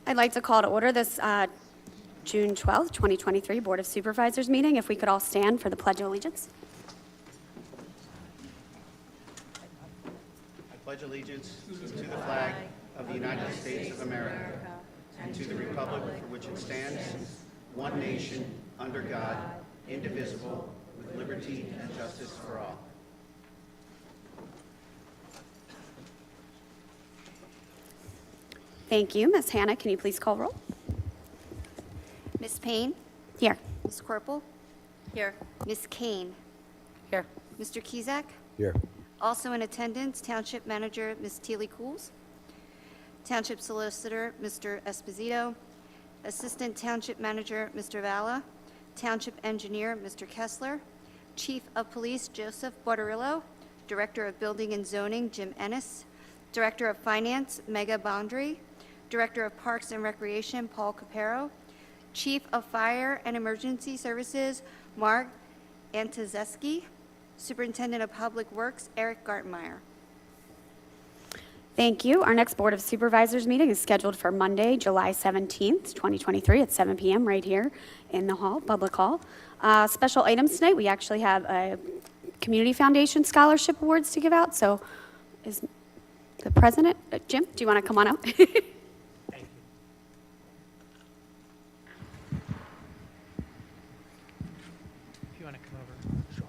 I'd like to call to order this June 12th, 2023 Board of Supervisors meeting. If we could all stand for the Pledge of Allegiance. I pledge allegiance to the flag of the United States of America and to the republic for which it stands, one nation, under God, indivisible, with liberty and justice for all. Thank you. Ms. Hannah, can you please call roll? Ms. Payne? Here. Ms. Corporal? Here. Ms. Kane? Here. Mr. Kizak? Here. Also in attendance, Township Manager Ms. Teely Cools, Township Solicitor Mr. Esposito, Assistant Township Manager Mr. Valla, Township Engineer Mr. Kessler, Chief of Police Joseph Borderillo, Director of Building and Zoning Jim Ennis, Director of Finance Mega Bondry, Director of Parks and Recreation Paul Capero, Chief of Fire and Emergency Services Mark Antozeski, Superintendent of Public Works Eric Gartmeyer. Thank you. Our next Board of Supervisors meeting is scheduled for Monday, July 17th, 2023 at 7 p.m. right here in the hall, Public Hall. Special items tonight, we actually have a Community Foundation Scholarship Awards to give out. So is the President, Jim, do you want to come on up? Thank you. If you want to come over. Sure.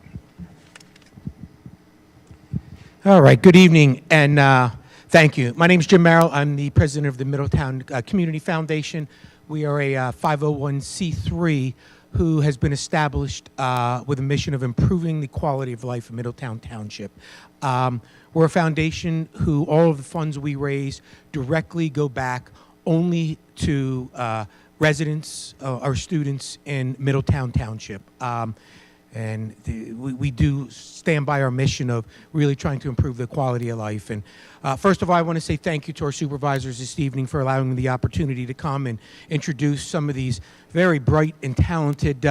All right, good evening, and thank you. My name is Jim Merrill. I'm the president of the Middletown Community Foundation. We are a 501c3 who has been established with a mission of improving the quality of life in Middletown Township. We're a foundation who all of the funds we raise directly go back only to residents or students in Middletown Township. And we do stand by our mission of really trying to improve the quality of life. And first of all, I want to say thank you to our supervisors this evening for allowing me the opportunity to come and introduce some of these very bright and talented,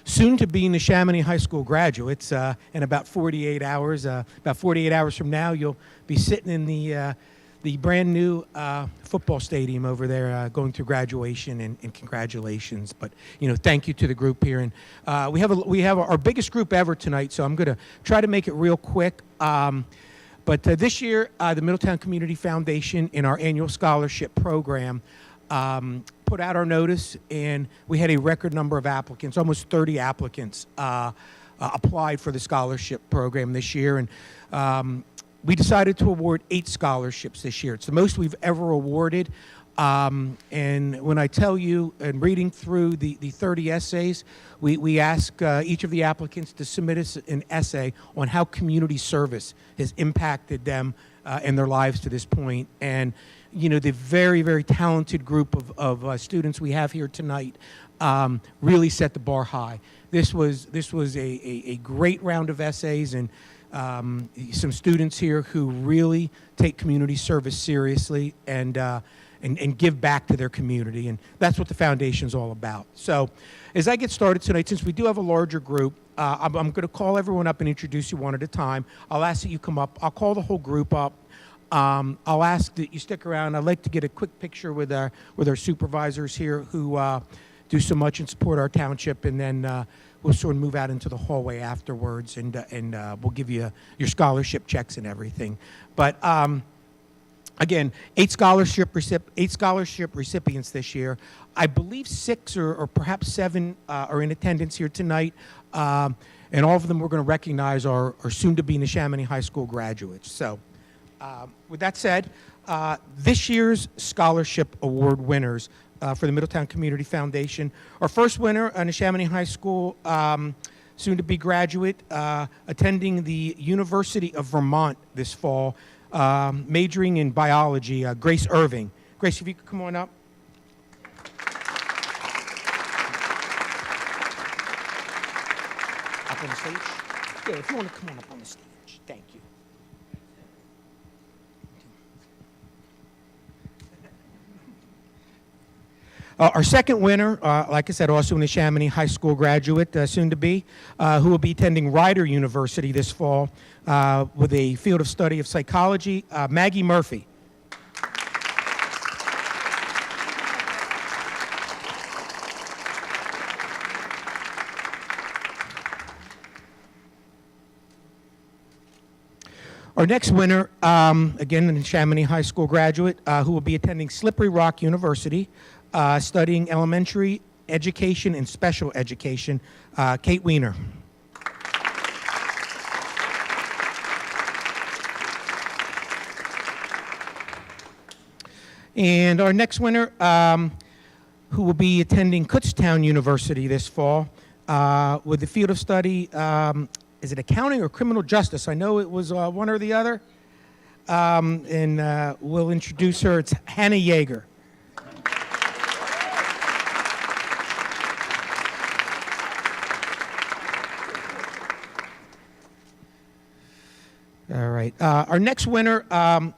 soon-to-be Neshaminy High School graduates. In about 48 hours, from now, you'll be sitting in the brand new football stadium over there going through graduation, and congratulations. But thank you to the group here, and we have our biggest group ever tonight, so I'm going to try to make it real quick. But this year, the Middletown Community Foundation, in our annual scholarship program, put out our notice, and we had a record number of applicants. Almost 30 applicants applied for the scholarship program this year, and we decided to award 8 scholarships this year. It's the most we've ever awarded. And when I tell you, and reading through the 30 essays, we ask each of the applicants to submit us an essay on how community service has impacted them in their lives to this point. And the very, very talented group of students we have here tonight really set the bar high. This was a great round of essays, and some students here who really take community service seriously and give back to their community, and that's what the foundation's all about. So as I get started tonight, since we do have a larger group, I'm going to call everyone up and introduce you one at a time. I'll ask that you come up. I'll call the whole group up. I'll ask that you stick around. I'd like to get a quick picture with our supervisors here who do so much and support our township, and then we'll sort of move out into the hallway afterwards, and we'll give you your scholarship checks and everything. But again, 8 scholarship recipients this year. I believe 6 or perhaps 7 are in attendance here tonight, and all of them we're going to recognize are soon-to-be Neshaminy High School graduates. So with that said, this year's scholarship award winners for the Middletown Community Foundation. Our first winner, Neshaminy High School, soon-to-be graduate, attending the University of Vermont this fall, majoring in biology, Grace Irving. Grace, if you could come on up. Up on the stage? Yeah, if you want to come on up on the stage. Thank you. Our second winner, like I said, also a Neshaminy High School graduate, soon to be, who will be attending Rider University this fall with a field of study of psychology, Maggie Murphy. Our next winner, again, a Chamonix High School graduate who will be attending Slippery Rock University, studying elementary education and special education, Kate Weiner. And our next winner, who will be attending Kutztown University this fall with the field of study, is it accounting or criminal justice? I know it was one or the other. And we'll introduce her. It's Hannah Yeager. All right. Our next winner from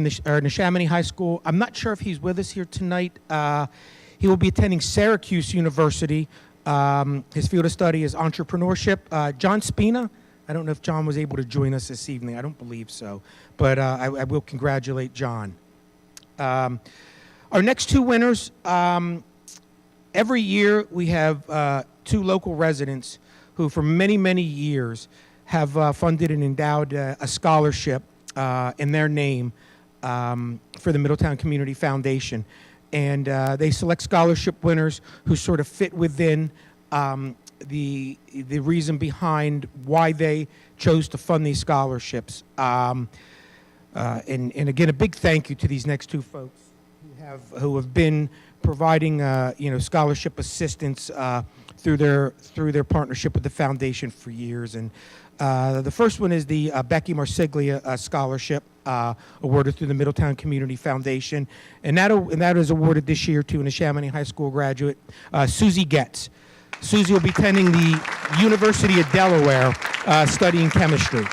the Chamonix High School, I'm not sure if he's with us here tonight. He will be attending Syracuse University. His field of study is entrepreneurship. John Spina. I don't know if John was able to join us this evening. I don't believe so. But I will congratulate John. Our next two winners, every year we have two local residents who for many, many years have funded and endowed a scholarship in their name for the Middletown Community Foundation. And they select scholarship winners who sort of fit within the reason behind why they chose to fund these scholarships. And again, a big thank you to these next two folks who have been providing scholarship assistance through their partnership with the foundation for years. And the first one is the Becky Marsiglia Scholarship, awarded through the Middletown Community Foundation. And that is awarded this year to a Chamonix High School graduate, Susie Getz. Susie will be attending the University of Delaware, studying chemistry.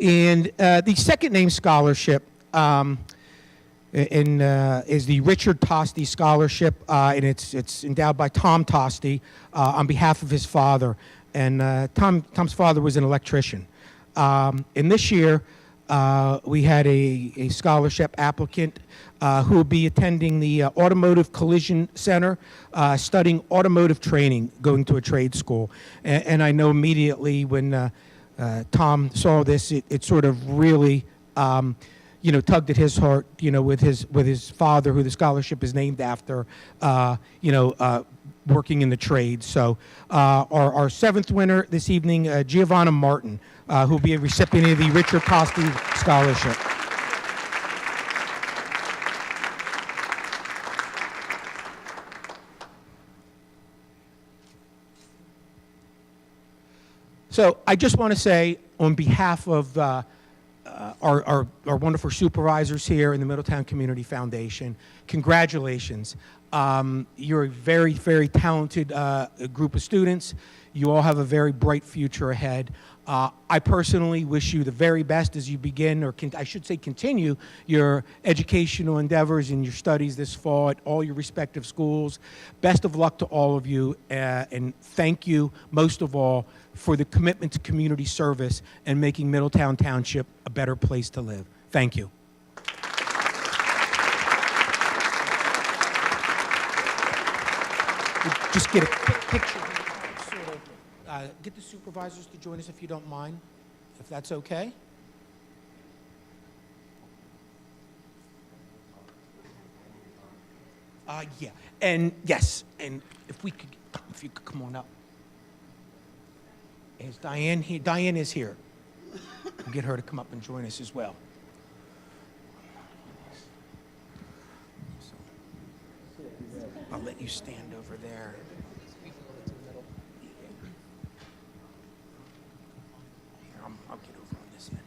And the second name scholarship is the Richard Tosti Scholarship, and it's endowed by Tom Tosti on behalf of his father. And Tom's father was an electrician. And this year, we had a scholarship applicant who will be attending the Automotive Collision Center, studying automotive training, going to a trade school. And I know immediately when Tom saw this, it sort of really tugged at his heart, with his father, who the scholarship is named after, working in the trade. So our seventh winner this evening, Giovanna Martin, who will be a recipient of the Richard Tosti Scholarship. So I just want to say, on behalf of our wonderful supervisors here in the Middletown Community Foundation, congratulations. You're a very, very talented group of students. You all have a very bright future ahead. I personally wish you the very best as you begin, or I should say continue, your educational endeavors and your studies this fall at all your respective schools. Best of luck to all of you, and thank you most of all for the commitment to community service and making Middletown Township a better place to live. Thank you. Just get a quick picture. Get the supervisors to join us if you don't mind, if that's okay. Yeah, and yes, and if you could come on up. Is Diane here? Diane is here. We'll get her to come up and join us as well. I'll let you stand over there. I'll get over on this end.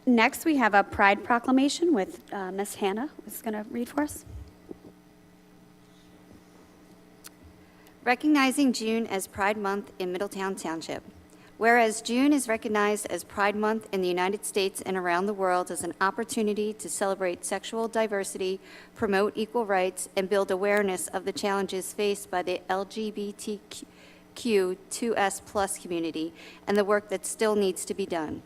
Next, we have a Pride Proclamation with Ms. Hannah, who's going to read for us. Recognizing June as Pride Month in Middletown Township. Whereas June is recognized as Pride Month in the United States and around the world as an opportunity to celebrate sexual diversity, promote equal rights, and build awareness of the challenges faced by the LGBTQ2S+ community and the work that still needs to be done.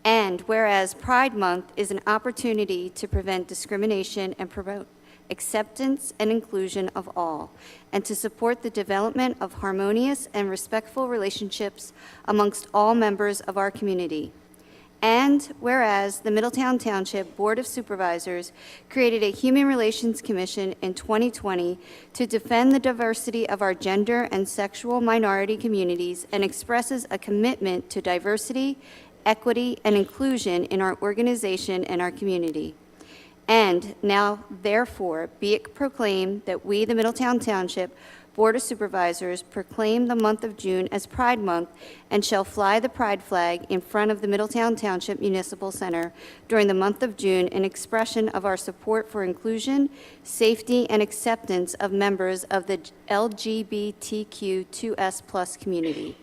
And whereas Pride Month is an opportunity to prevent discrimination and promote acceptance and inclusion of all, and to support the development of harmonious and respectful relationships amongst all members of our community. And whereas the Middletown Township Board of Supervisors created a Human Relations Commission in 2020 to defend the diversity of our gender and sexual minority communities and expresses a commitment to diversity, equity, and inclusion in our organization and our community. And now, therefore, be it proclaimed that we, the Middletown Township Board of Supervisors, proclaim the month of June as Pride Month and shall fly the pride flag in front of the Middletown Township Municipal Center during the month of June in expression of our support for inclusion, safety, and acceptance of members of the LGBTQ2S+ community.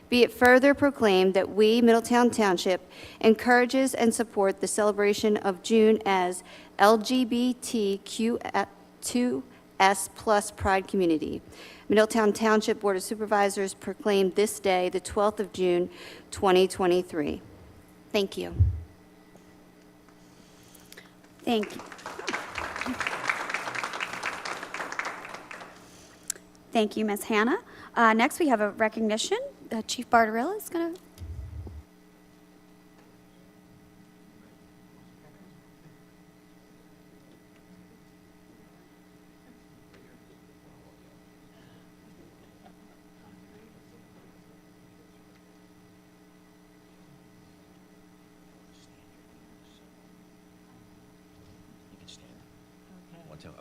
Be it further proclaimed that we, Middletown Township, encourages and support the celebration of June as LGBTQ2S+ Pride Community. Middletown Township Board of Supervisors proclaimed this day, the 12th of June, 2023. Thank you. Thank you. Thank you, Ms. Hannah. Next, we have a recognition. Chief Barbarella is going to.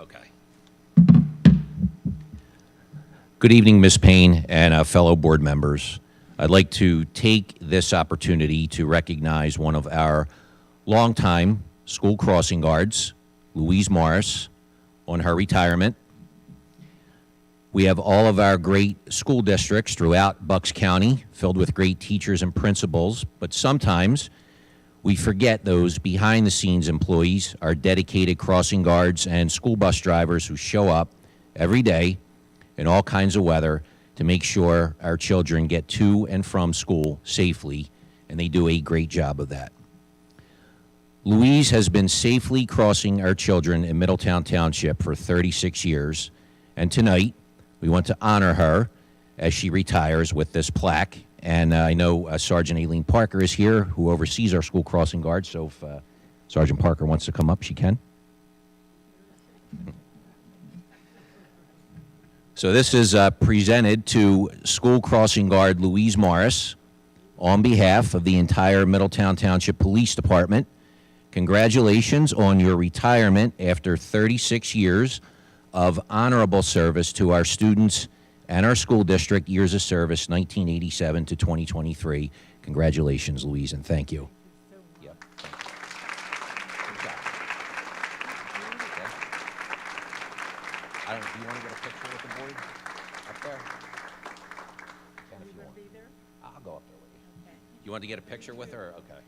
Okay. Good evening, Ms. Payne and fellow board members. I'd like to take this opportunity to recognize one of our longtime school crossing guards, Louise Morris, on her retirement. We have all of our great school districts throughout Bucks County filled with great teachers and principals, but sometimes we forget those behind-the-scenes employees, our dedicated crossing guards and school bus drivers who show up every day in all kinds of weather to make sure our children get to and from school safely, and they do a great job of that. Louise has been safely crossing our children in Middletown Township for 36 years, and tonight we want to honor her as she retires with this plaque. And I know Sergeant Aileen Parker is here, who oversees our school crossing guards, so if Sergeant Parker wants to come up, she can. So this is presented to School Crossing Guard Louise Morris on behalf of the entire Middletown Township Police Department. Congratulations on your retirement after 36 years of honorable service to our students and our school district, years of service, 1987 to 2023. Congratulations, Louise, and thank you. Yep. Do you want to get a picture with the board up there? Can if you want. I'll go up there with you. Okay. You want to get a picture with her? Okay.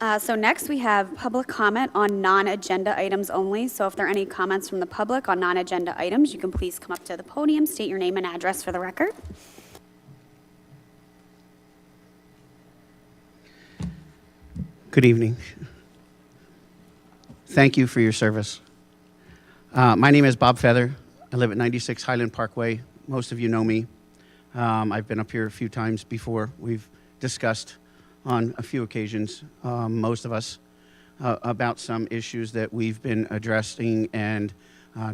So next, we have public comment on non-agenda items only. So if there are any comments from the public on non-agenda items, you can please come up to the podium, state your name and address for the record. Good evening. Thank you for your service. My name is Bob Feather. I live at 96 Highland Parkway. Most of you know me. I've been up here a few times before. We've discussed on a few occasions, most of us, about some issues that we've been addressing and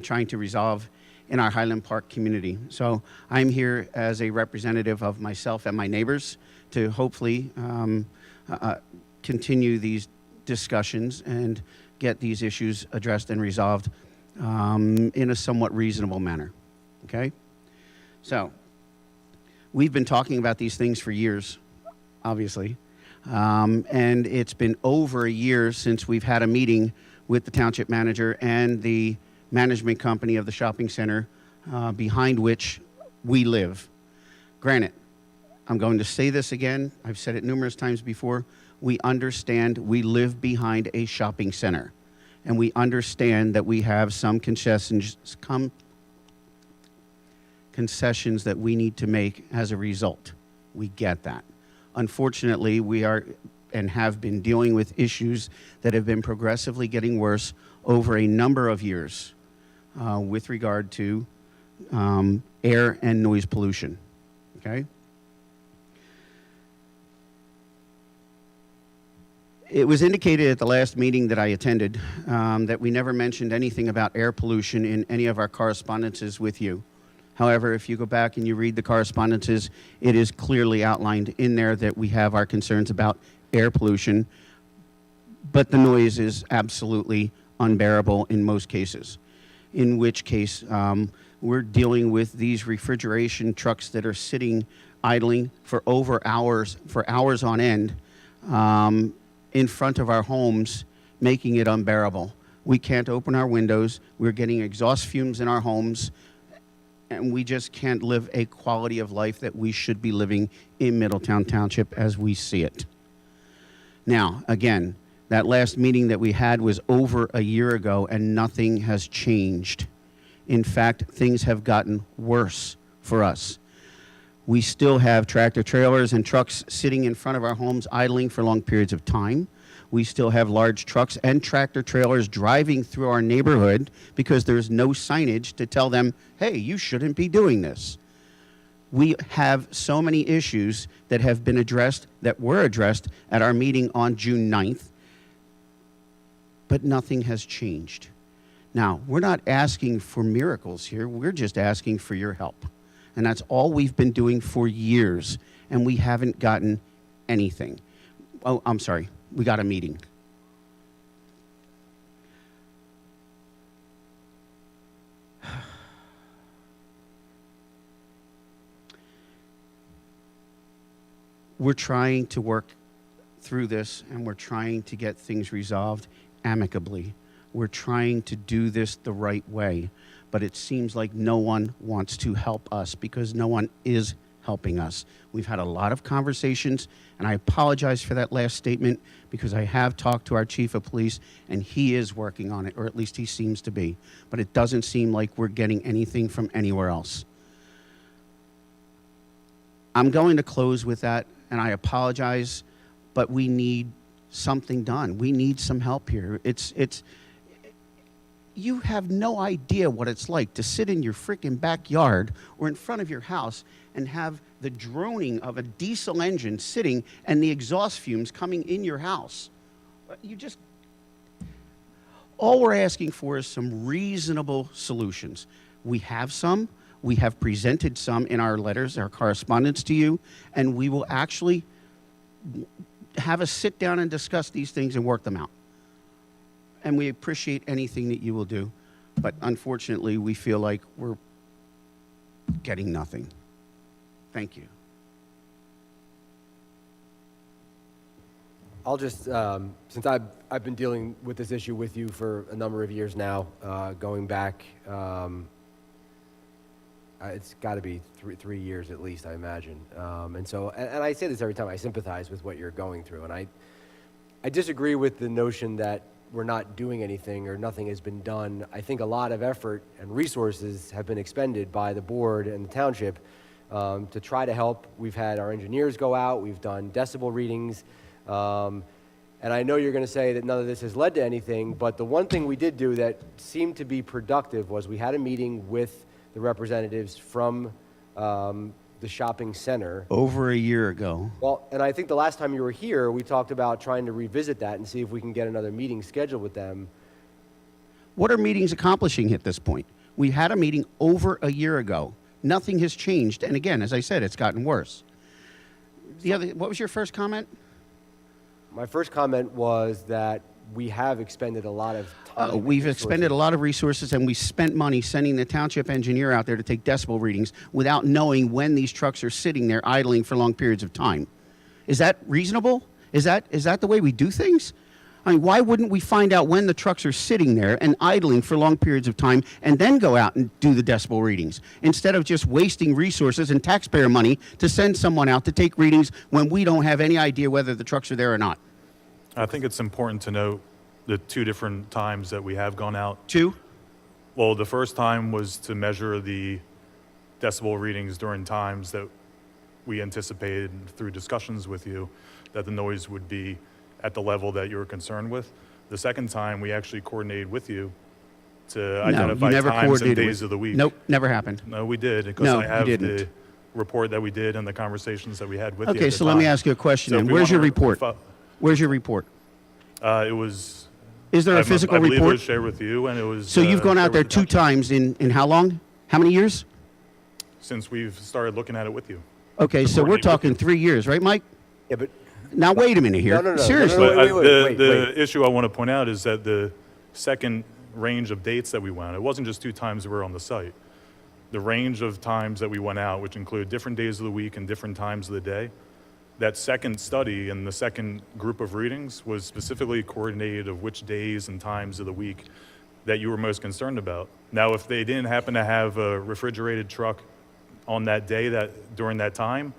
trying to resolve in our Highland Park community. So I'm here as a representative of myself and my neighbors to hopefully continue these discussions and get these issues addressed and resolved in a somewhat reasonable manner, okay? So we've been talking about these things for years, obviously. And it's been over a year since we've had a meeting with the township manager and the management company of the shopping center behind which we live. Granted, I'm going to say this again. I've said it numerous times before. We understand we live behind a shopping center, and we understand that we have some concessions that we need to make as a result. We get that. Unfortunately, we are and have been dealing with issues that have been progressively getting worse over a number of years with regard to air and noise pollution, okay? It was indicated at the last meeting that I attended that we never mentioned anything about air pollution in any of our correspondences with you. However, if you go back and you read the correspondences, it is clearly outlined in there that we have our concerns about air pollution, but the noise is absolutely unbearable in most cases, in which case we're dealing with these refrigeration trucks that are sitting idling for hours on end in front of our homes, making it unbearable. We can't open our windows. We're getting exhaust fumes in our homes, and we just can't live a quality of life that we should be living in Middletown Township as we see it. Now, again, that last meeting that we had was over a year ago, and nothing has changed. In fact, things have gotten worse for us. We still have tractor trailers and trucks sitting in front of our homes idling for long periods of time. We still have large trucks and tractor trailers driving through our neighborhood because there's no signage to tell them, hey, you shouldn't be doing this. We have so many issues that have been addressed, that were addressed at our meeting on June 9th, but nothing has changed. Now, we're not asking for miracles here. We're just asking for your help. And that's all we've been doing for years, and we haven't gotten anything. Oh, I'm sorry. We got a meeting. We're trying to work through this, and we're trying to get things resolved amicably. We're trying to do this the right way, but it seems like no one wants to help us because no one is helping us. We've had a lot of conversations, and I apologize for that last statement because I have talked to our chief of police, and he is working on it, or at least he seems to be. But it doesn't seem like we're getting anything from anywhere else. I'm going to close with that, and I apologize, but we need something done. We need some help here. You have no idea what it's like to sit in your freaking backyard or in front of your house and have the droning of a diesel engine sitting and the exhaust fumes coming in your house. All we're asking for is some reasonable solutions. We have some. We have presented some in our letters, our correspondence to you, and we will actually have a sit down and discuss these things and work them out. And we appreciate anything that you will do, but unfortunately, we feel like we're getting nothing. Thank you. I'll just, since I've been dealing with this issue with you for a number of years now, going back, it's got to be three years at least, I imagine. And I say this every time, I sympathize with what you're going through, and I disagree with the notion that we're not doing anything or nothing has been done. I think a lot of effort and resources have been expended by the board and the township to try to help. We've had our engineers go out, we've done decibel readings, and I know you're going to say that none of this has led to anything, but the one thing we did do that seemed to be productive was we had a meeting with the representatives from the shopping center. Over a year ago. Well, and I think the last time you were here, we talked about trying to revisit that and see if we can get another meeting scheduled with them. What are meetings accomplishing at this point? We had a meeting over a year ago. Nothing has changed. And again, as I said, it's gotten worse. What was your first comment? My first comment was that we have expended a lot of time. and We've resources. expended a lot of resources and we spent money sending the township engineer out there to take decibel readings without knowing when these trucks are sitting there idling for long periods of time. Is that reasonable? Is that the way we do things? I mean, why wouldn't we find out when the trucks are sitting there and idling for long periods of time and then go out and do the decibel readings instead of just wasting resources and taxpayer money to send someone out to take readings when we don't have any idea whether the trucks are there or not? I think it's important to note the two different times that we have gone out. Two? Well, the first time was to measure the decibel readings during times that we anticipated through discussions with you that the noise would be at the level that you were concerned with. The second time, we actually coordinated with you to identify you never times and coordinated days of the week. Nope, never happened. No, we did, because No, I have you the didn't. report that we did and the conversations that we had with you Okay, at the so let me time. ask you a question So then. if we Where's your wanna report? Where's your report? It was. Is there a physical I believe it report? was shared with you, and it was. So you've gone out shared there with the two township times in how long? How many years? since we've started looking at it with you. Okay, so we're Coordinate with talking you. 3 years, right, Mike? Yeah, but Now, wait a minute here. No, no, no, no, Seriously. no, no, But wait, the issue I want to point out is that the second range of dates that we went, it wasn't just 2 times we were on the site. The range of times that we went out, which included different days of the week and different times of the day, that second study and the second group of readings was specifically coordinated of which days and times of the week that you were most concerned about. Now, if they didn't happen to have a refrigerated truck on that day during that time,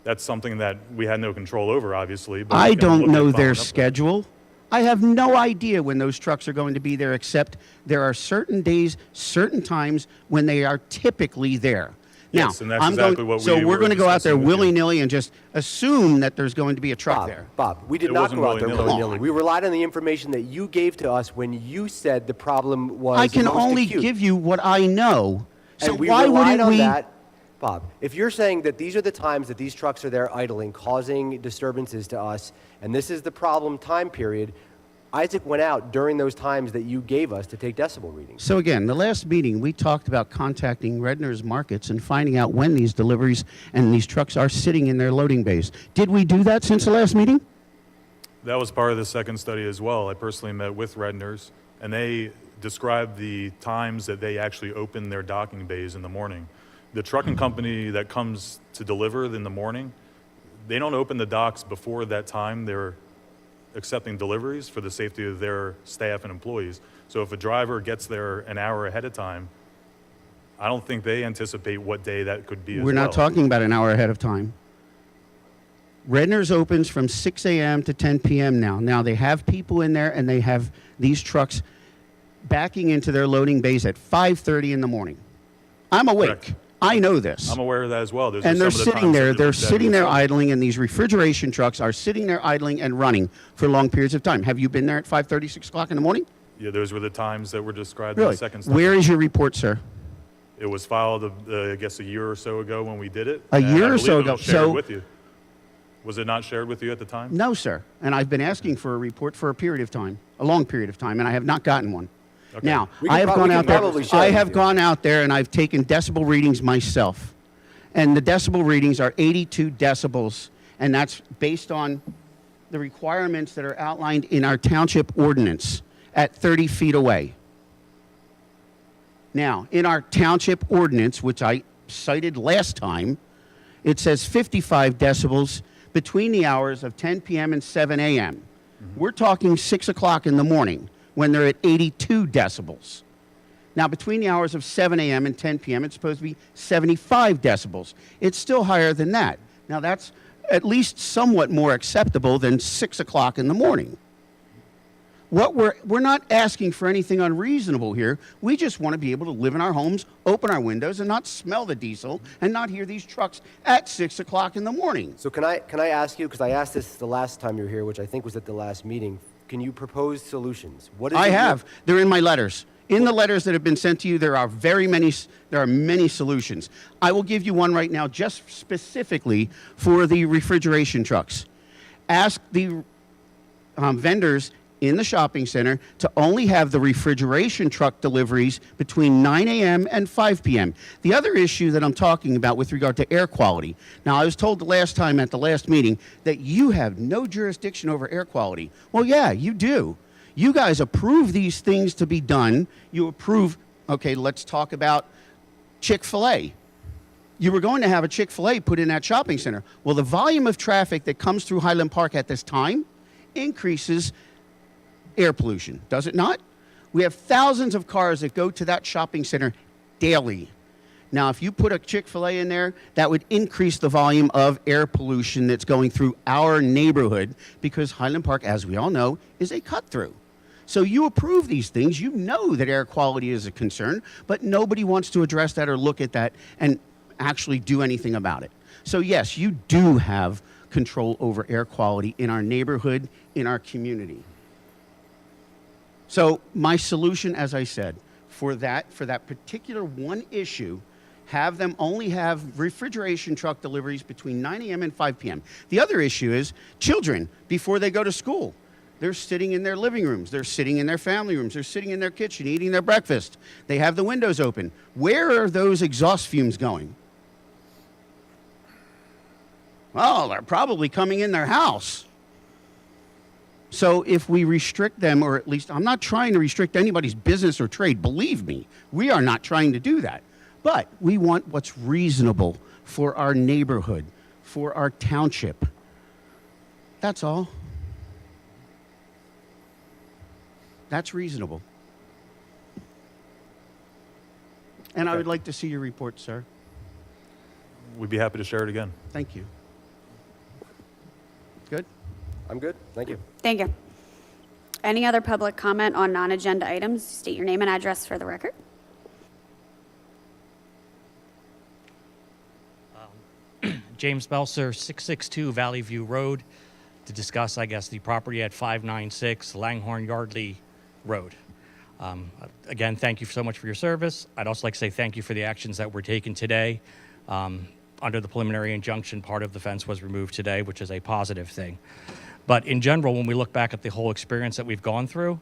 that's something that we had no control over, obviously. But I we can don't look at know following their up with it. schedule. I have no idea when those trucks are going to be there, except there are certain days, certain times when they are typically there. Yes, now, and that's I'm exactly going, what so we we're were going to go out there discussing with you. willy-nilly and just assume that there's going to be a truck there. Bob, we did It not wasn't go out there willy-nilly. willy-nilly. We relied on the information that you gave to us when you said the problem was I can most only acute. give you what I know. So And we why relied wouldn't on we? that. Bob, if you're saying that these are the times that these trucks are there idling, causing disturbances to us, and this is the problem time period, Isaac went out during those times that you gave us to take decibel readings. So again, the last meeting, we talked about contacting Redner's Markets and finding out when these deliveries and these trucks are sitting in their loading bays. Did we do that since the last meeting? That was part of the second study as well. I personally met with Redner's, and they described the times that they actually open their docking bays in the morning. The trucking company that comes to deliver in the morning, they don't open the docks before that time. They're accepting deliveries for the safety of their staff and employees. So if a driver gets there an hour ahead of time, I don't think they anticipate what day that could be as We're not well. talking about an hour ahead of time. Redner's opens from 6 a.m. to 10 p.m. now. Now, they have people in there, and they have these trucks backing into their loading bays at 5:30 in the morning. I'm awake. Correct. I know this. I'm aware of that as well. Those And are they're some of the sitting times there. that They're that sitting we there saw. idling, and these refrigeration trucks are sitting there idling and running for long periods of time. Have you been there at 5:30, 6 o'clock in the morning? Yeah, those were the times that were described in Really? the second study. Where is your report, sir? It was filed, I guess, a year or so ago when we did it. A and I year or believe so it ago. was shared So- with you. Was it not shared with you at the time? No, sir. And I've been asking for a report for a period of time, a long period of time, and I have not gotten one. Okay. Now, We can I have prob- gone we can out there. probably share I it have with you. gone out there and I've taken decibel readings myself. And the decibel readings are 82 decibels, and that's based on the requirements that are outlined in our township ordinance at 30 feet away. Now, in our township ordinance, which I cited last time, it says 55 decibels between the hours of 10 p.m. and 7 a.m. We're talking 6 o'clock in the morning when they're at 82 decibels. Now, between the hours of 7 a.m. and 10 p.m., it's supposed to be 75 decibels. It's still higher than that. Now, that's at least somewhat more acceptable than 6 o'clock in the morning. We're not asking for anything unreasonable here. We just want to be able to live in our homes, open our windows, and not smell the diesel and not hear these trucks at 6 o'clock in the morning. So can I ask you, because I asked this the last time you were here, which I think was at the last meeting, can you propose solutions? What is I it have. They're in my letters. In the letters that have been sent to you, there are many solutions. I will give you one right now, just specifically for the refrigeration trucks. Ask the vendors in the shopping center to only have the refrigeration truck deliveries between 9 a.m. and 5 p.m. The other issue that I'm talking about with regard to air quality. Now, I was told the last time at the last meeting that you have no jurisdiction over air quality. Well, yeah, you do. You guys approve these things to be done. You approve, okay, let's talk about Chick-fil-A. You were going to have a Chick-fil-A put in that shopping center. Well, the volume of traffic that comes through Highland Park at this time increases air pollution, does it not? We have thousands of cars that go to that shopping center daily. Now, if you put a Chick-fil-A in there, that would increase the volume of air pollution that's going through our neighborhood because Highland Park, as we all know, is a cut-through. So you approve these things. You know that air quality is a concern, but nobody wants to address that or look at that and actually do anything about it. So yes, you do have control over air quality in our neighborhood, in our community. So my solution, as I said, for that particular one issue, have them only have refrigeration truck deliveries between 9 a.m. and 5 p.m. The other issue is children, before they go to school. They're sitting in their living rooms. They're sitting in their family rooms. They're sitting in their kitchen eating their breakfast. They have the windows open. Where are those exhaust fumes going? Well, they're probably coming in their house. So if we restrict them, or at least I'm not trying to restrict anybody's business or trade, believe me, we are not trying to do that. But we want what's reasonable for our neighborhood, for our township. That's all. That's reasonable. And I would like to see your report, sir. We'd be happy to share it again. Thank you. Good? I'm good, thank you. Thank you. Any other public comment on non-agenda items? State your name and address for the record. James Belser, 662 Valley View Road, to discuss, I guess, the property at 596 Langhorne Yardley Road. Again, thank you so much for your service. I'd also like to say thank you for the actions that were taken today. Under the preliminary injunction, part of the fence was removed today, which is a positive thing. But in general, when we look back at the whole experience that we've gone through,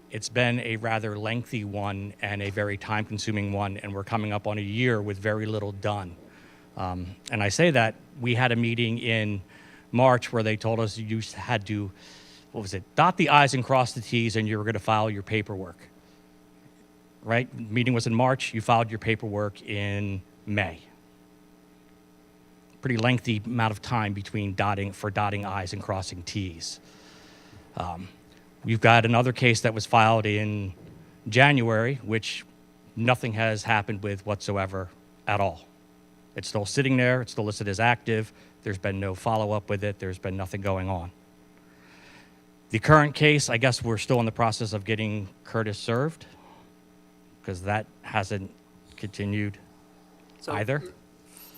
it's been a rather lengthy one and a very time-consuming one, and we're coming up on a year with very little done. And I say that we had a meeting in March where they told us you had to, dot the I's and cross the T's, and you were going to file your paperwork. Right? Meeting was in March. You filed your paperwork in May. Pretty lengthy amount of time between dotting I's and crossing T's. We've got another case that was filed in January, which nothing has happened with whatsoever at all. It's still sitting there. It's still listed as active. There's been no follow-up with it. There's been nothing going on. The current case, I guess we're still in the process of getting Curtis served, because that hasn't continued either.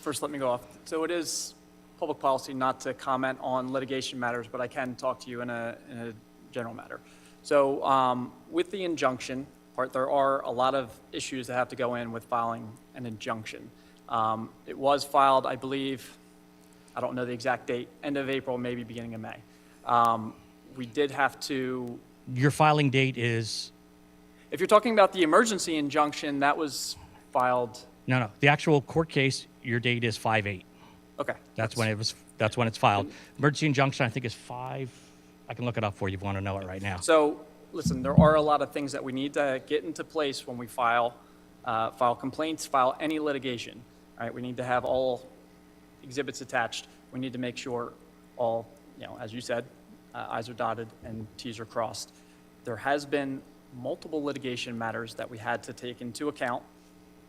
First, let me go off. So it is public policy not to comment on litigation matters, but I can talk to you in a general matter. So with the injunction part, there are a lot of issues that have to go in with filing an injunction. It was filed, I believe, I don't know the exact date, end of April, maybe beginning of May. We did have to... Your filing date is? If you're talking about the emergency injunction, that was filed... No. The actual court case, your date is 5/8. Okay. That's when it's filed. Emergency injunction, I think, is 5. I can look it up for you if you want to know it right now. So, listen, there are a lot of things that we need to get into place when we file complaints, file any litigation. All right, we need to have all exhibits attached. We need to make sure all, as you said, I's are dotted and T's are crossed. There has been multiple litigation matters that we had to take into account,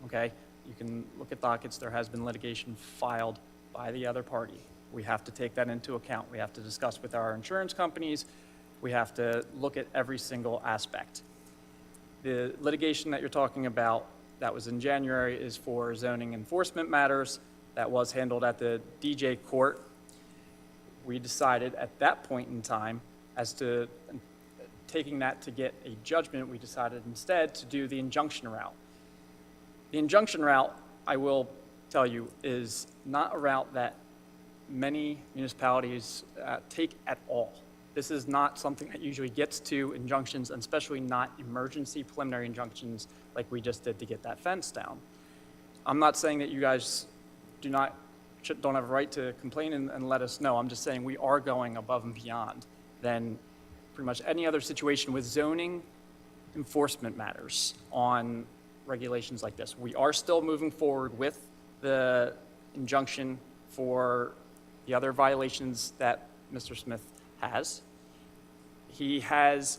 okay? You can look at dockets. There has been litigation filed by the other party. We have to take that into account. We have to discuss with our insurance companies. We have to look at every single aspect. The litigation that you're talking about that was in January is for zoning enforcement matters. That was handled at the DJ court. We decided at that point in time, as to taking that to get a judgment, we decided instead to do the injunction route. The injunction route, I will tell you, is not a route that many municipalities take at all. This is not something that usually gets to injunctions, and especially not emergency preliminary injunctions like we just did to get that fence down. I'm not saying that you guys don't have a right to complain and let us know. I'm just saying we are going above and beyond than pretty much any other situation with zoning enforcement matters on regulations like this. We are still moving forward with the injunction for the other violations that Mr. Smith has. He has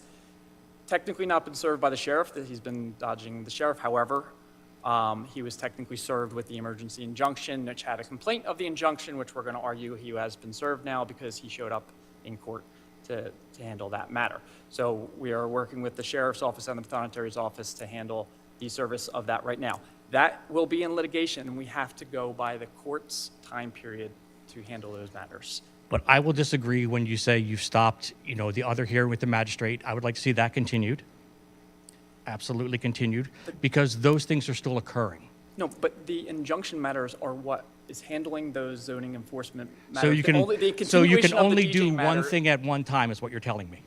technically not been served by the sheriff, that he's been dodging the sheriff. However, he was technically served with the emergency injunction, which had a complaint of the injunction, which we're going to argue he has been served now because he showed up in court to handle that matter. So we are working with the sheriff's office and the Middletown Attorney's office to handle the service of that right now. That will be in litigation, and we have to go by the court's time period to handle those matters. But I will disagree when you say you've stopped, the other hearing with the magistrate. I would like to see that continued. Absolutely continued, because those things are still occurring. No, but the injunction matters are what is handling those zoning enforcement matters. So you can only do one matter. thing at one time, is what you're telling me.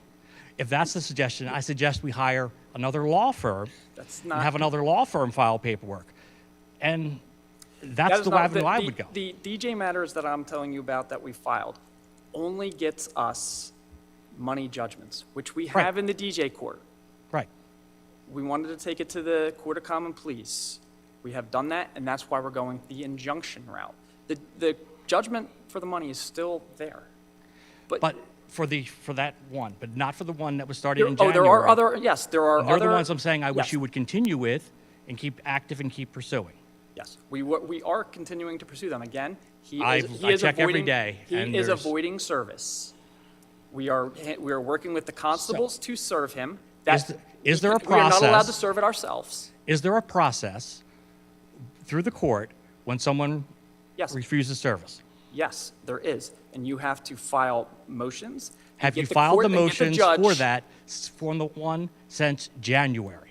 If that's the suggestion, I suggest we hire another law firm That's and not. have another law firm file paperwork. And that's That is the not- avenue I would go. The DJ matters that I'm telling you about that we filed only gets us money judgments, which we Right. have in the DJ court. Right. We wanted to take it to the Court of Common Pleas. We have done that, and that's why we're going the injunction route. The judgment for the money is still there. But for that one, but not for the one that was started in January. there are other, yes, there are They're other. the ones I'm saying I wish yes. you would continue with and keep active and keep pursuing. Yes, we are continuing to pursue them. Again, I check every day, He and is there's- avoiding service. We are working with the constables to serve him. Is there a We are not allowed to process? serve it ourselves. Is there a process through the court when someone Yes, refuses service? yes, there is, and you have to file motions. and Have get you the filed court the and get motions judge. for that from the one since January?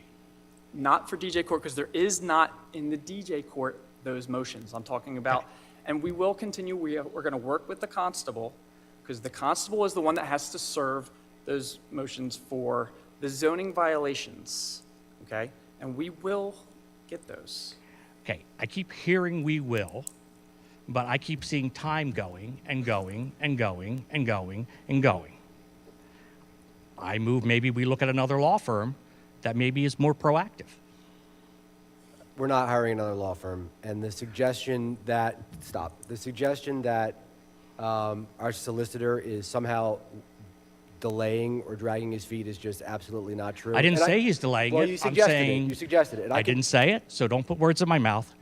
Not for DJ court, because there is not in the DJ court those motions I'm talking about. And we will continue, we're going to work with the constable, because the constable is the one that has to serve those motions for the zoning violations, okay? And we will get those. Okay, I keep hearing we will, but I keep seeing time going and going and going and going and going. I move, maybe we look at another law firm that maybe is more proactive. We're not hiring another law firm, and the suggestion that, our solicitor is somehow delaying or dragging his feet is just absolutely not true. I didn't And say he's delaying well, it. you I'm suggested saying it. You suggested it. And I didn't say it, so don't put words in my mouth.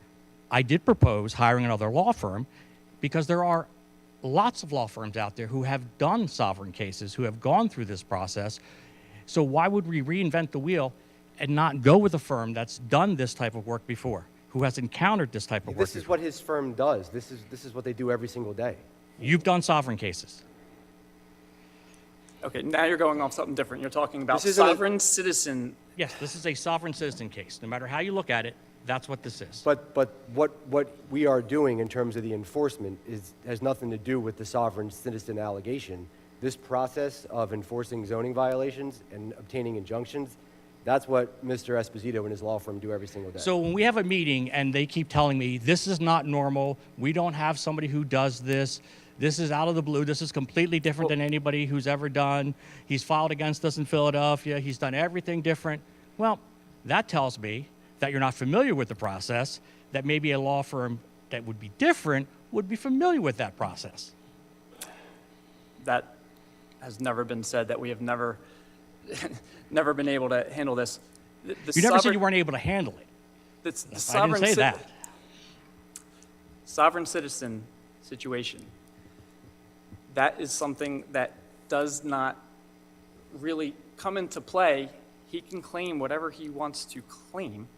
I did propose hiring another law firm because there are lots of law firms out there who have done sovereign cases, who have gone through this process. So why would we reinvent the wheel and not go with a firm that's done this type of work before, who has encountered this type of work This is before? what his firm does. This is what they do every single day. You've done sovereign cases. Okay, now you're going off something different. You're talking about This isn't a- sovereign citizen. Yes, this is a sovereign citizen case. No matter how you look at it, that's what this is. But what we are doing in terms of the enforcement has nothing to do with the sovereign citizen allegation. This process of enforcing zoning violations and obtaining injunctions, that's what Mr. Esposito and his law firm do every single day. So when we have a meeting and they keep telling me, this is not normal, we don't have somebody who does this, this is out of the blue, this is completely different than anybody who's ever done, he's filed against us in Philadelphia, he's done everything different. Well, that tells me that you're not familiar with the process, that maybe a law firm that would be different would be familiar with that process. That has never been said, that we have never been able to handle this. You never said you weren't able to handle it. The I didn't sovereign say that. Sovereign citizen situation, that is something that does not really come into play, he can claim whatever he wants to claim.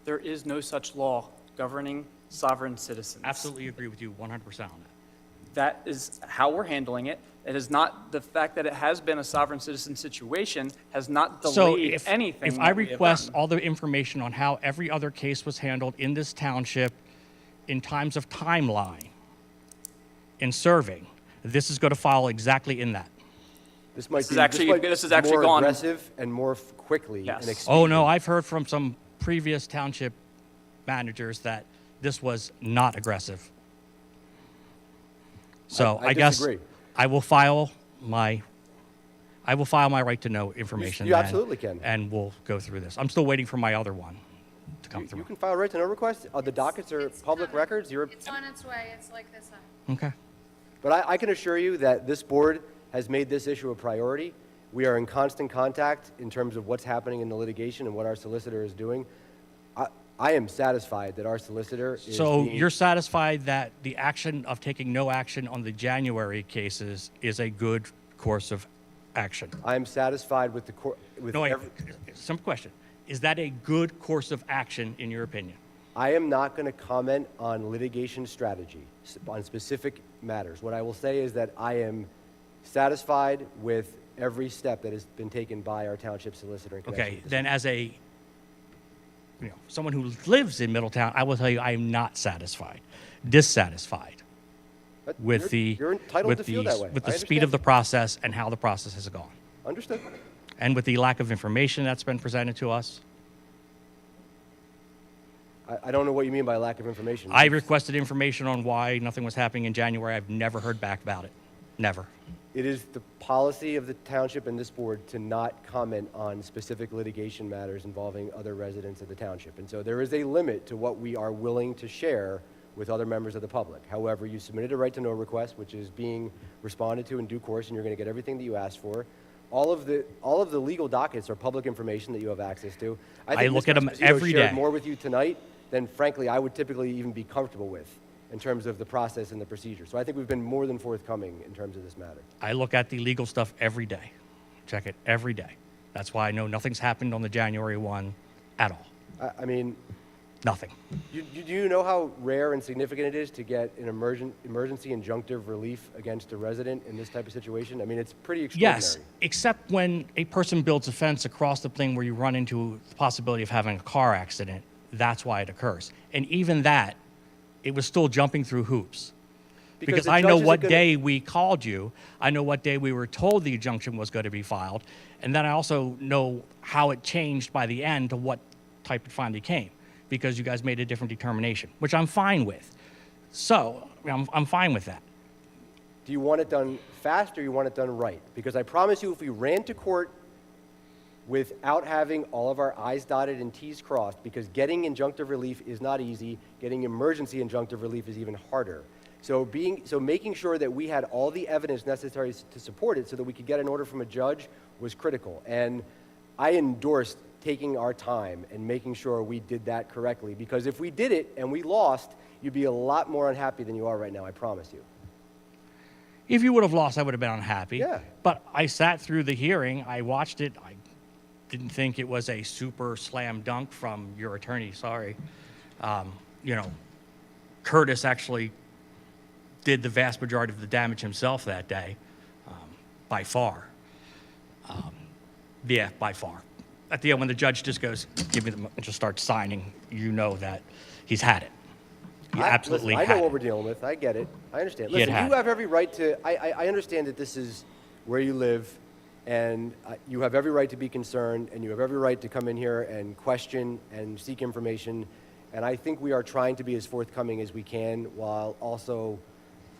There is no such law governing sovereign citizens. Absolutely agree with you 100% on that. That is how we're handling it. It is not, the fact that it has been a sovereign citizen situation has not So delayed if anything. I that we have request done. all the information on how every other case was handled in this township in times of timeline in serving, this is going to follow exactly in that. This might This be is actually- might this is be actually more gone- aggressive and more quickly Yes. and Oh, no, expedient. I've heard from some previous township managers that this was not aggressive. So I I guess disagree. I will file my right to know information. You then, absolutely can. And we'll go through this. I'm still waiting for my other one to come You through. can file a right to know request. The dockets are public records. It's on its way, it's like this high. Okay. But I can assure you that this board has made this issue a priority. We are in constant contact in terms of what's happening in the litigation and what our solicitor is doing. I am satisfied that our solicitor is So being- you're satisfied that the action of taking no action on the January cases is a good course of action? I am satisfied with the court, with No, wait, every, simple question. Is that a good course of action in your opinion? I am not going to comment on litigation strategy, on specific matters. What I will say is that I am satisfied with every step that has been taken by our township solicitor in connection Okay, with this. then as a, someone who lives in Middletown, I will tell you I am not satisfied, dissatisfied But with you're entitled to feel that way. with I the speed of the understand. process and how the process has gone, Understood. and with the lack of information that's been presented to us. I don't know what you mean by lack of information. I requested information on why nothing was happening in January. I've never heard back about it. Never. It is the policy of the township and this board to not comment on specific litigation matters involving other residents of the township. And so there is a limit to what we are willing to share with other members of the public. However, you submitted a right to know request, which is being responded to in due course, and you're going to get everything that you asked for. All of the legal dockets are public information that you have access to. I think look Ms. at 'em Esposito every shared day. more with you tonight than, frankly, I would typically even be comfortable with in terms of the process and the procedure. So I think we've been more than forthcoming in terms of this matter. I look at the legal stuff every day. Check it every day. That's why I know nothing's happened on the January one at all. I mean, Nothing. do you know how rare and significant it is to get an emergency injunctive relief against a resident in this type of situation? I mean, it's pretty extraordinary. Yes, except when a person builds a fence across the thing where you run into the possibility of having a car accident. That's why it occurs. And even that, it was still jumping through hoops. Because the I judge know isn't what gonna- day we called you. I know what day we were told the injunction was going to be filed. And then I also know how it changed by the end to what type it finally came. Because you guys made a different determination, which I'm fine with. So, I'm fine with that. Do you want it done fast or you want it done right? Because I promise you, if we ran to court without having all of our I's dotted and T's crossed, because getting injunctive relief is not easy, getting emergency injunctive relief is even harder. So making sure that we had all the evidence necessary to support it so that we could get an order from a judge was critical. And I endorsed taking our time and making sure we did that correctly, because if we did it and we lost, you'd be a lot more unhappy than you are right now, I promise you. If you would have lost, I would have been unhappy. Yeah. But I sat through the hearing, I watched it, I didn't think it was a super slam dunk from your attorney, sorry. Curtis actually did the vast majority of the damage himself that day, by far. Yeah, by far. At the end, when the judge just goes, give me the, and just starts signing, you know that he's had it. He absolutely Listen, I had know what it. we're dealing with. I get it. I understand. He had Listen, had you it. have every right to. I understand that this is where you live, and you have every right to be concerned, and you have every right to come in here and question and seek information. And I think we are trying to be as forthcoming as we can, while also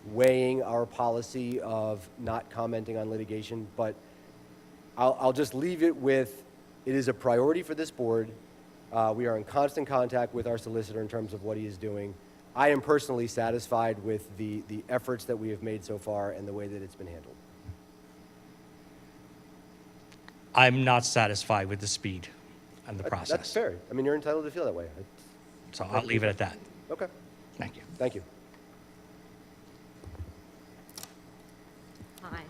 weighing our policy of not commenting on litigation. But I'll just leave it with, it is a priority for this board. We are in constant contact with our solicitor in terms of what he is doing. I am personally satisfied with the efforts that we have made so far and the way that it's been handled. I'm not satisfied with the speed and the process. That's fair. I mean, you're entitled to feel that way. So I'll leave it at that. Okay. Thank you. Thank you. Hi.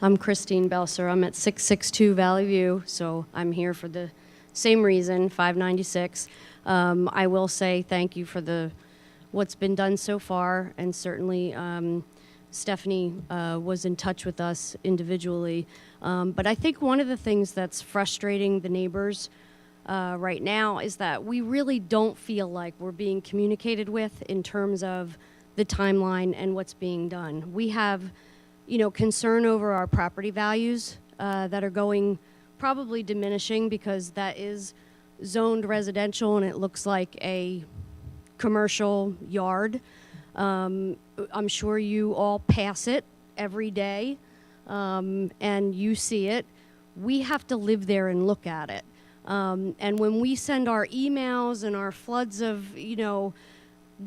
I'm Christine Belser. I'm at 662 Valley View, so I'm here for the same reason, 596. I will say thank you for what's been done so far, and certainly Stephanie was in touch with us individually. But I think one of the things that's frustrating the neighbors right now is that we really don't feel like we're being communicated with in terms of the timeline and what's being done. We have, concern over our property values that are going probably diminishing because that is zoned residential and it looks like a commercial yard. I'm sure you all pass it every day and you see it. We have to live there and look at it. And when we send our emails and our floods of,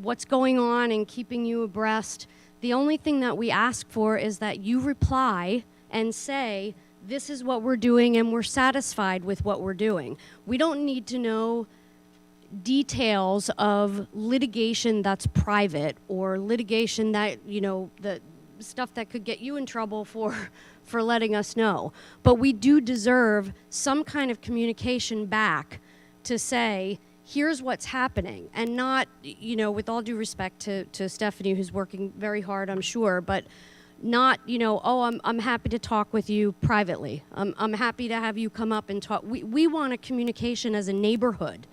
what's going on and keeping you abreast, the only thing that we ask for is that you reply and say, this is what we're doing and we're satisfied with what we're doing. We don't need to know details of litigation that's private or litigation that, the stuff that could get you in trouble for letting us know. But we do deserve some kind of communication back to say, here's what's happening, and not, with all due respect to Stephanie, who's working very hard, I'm sure, but not, I'm happy to talk with you privately. I'm happy to have you come up and talk. We want a communication as a neighborhood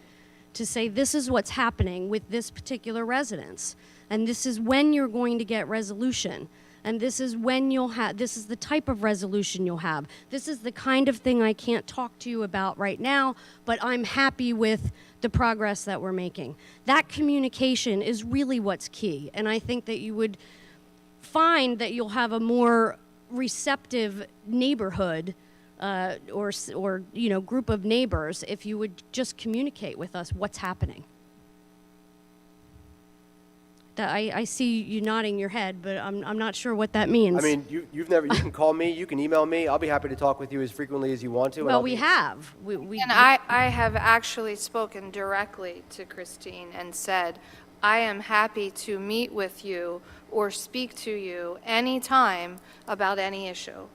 to say this is what's happening with this particular residence, and this is when you're going to get resolution. And this is when this is the type of resolution you'll have. This is the kind of thing I can't talk to you about right now, but I'm happy with the progress that we're making. That communication is really what's key. And I think that you would find that you'll have a more receptive neighborhood or group of neighbors if you would just communicate with us what's happening. I see you nodding your head, but I'm not sure what that means. I mean, you can call me, you can email me. I'll be happy to talk with you as frequently as you want to. Well, we have. And I have actually spoken directly to Christine and said, I am happy to meet with you or speak to you anytime about any issue.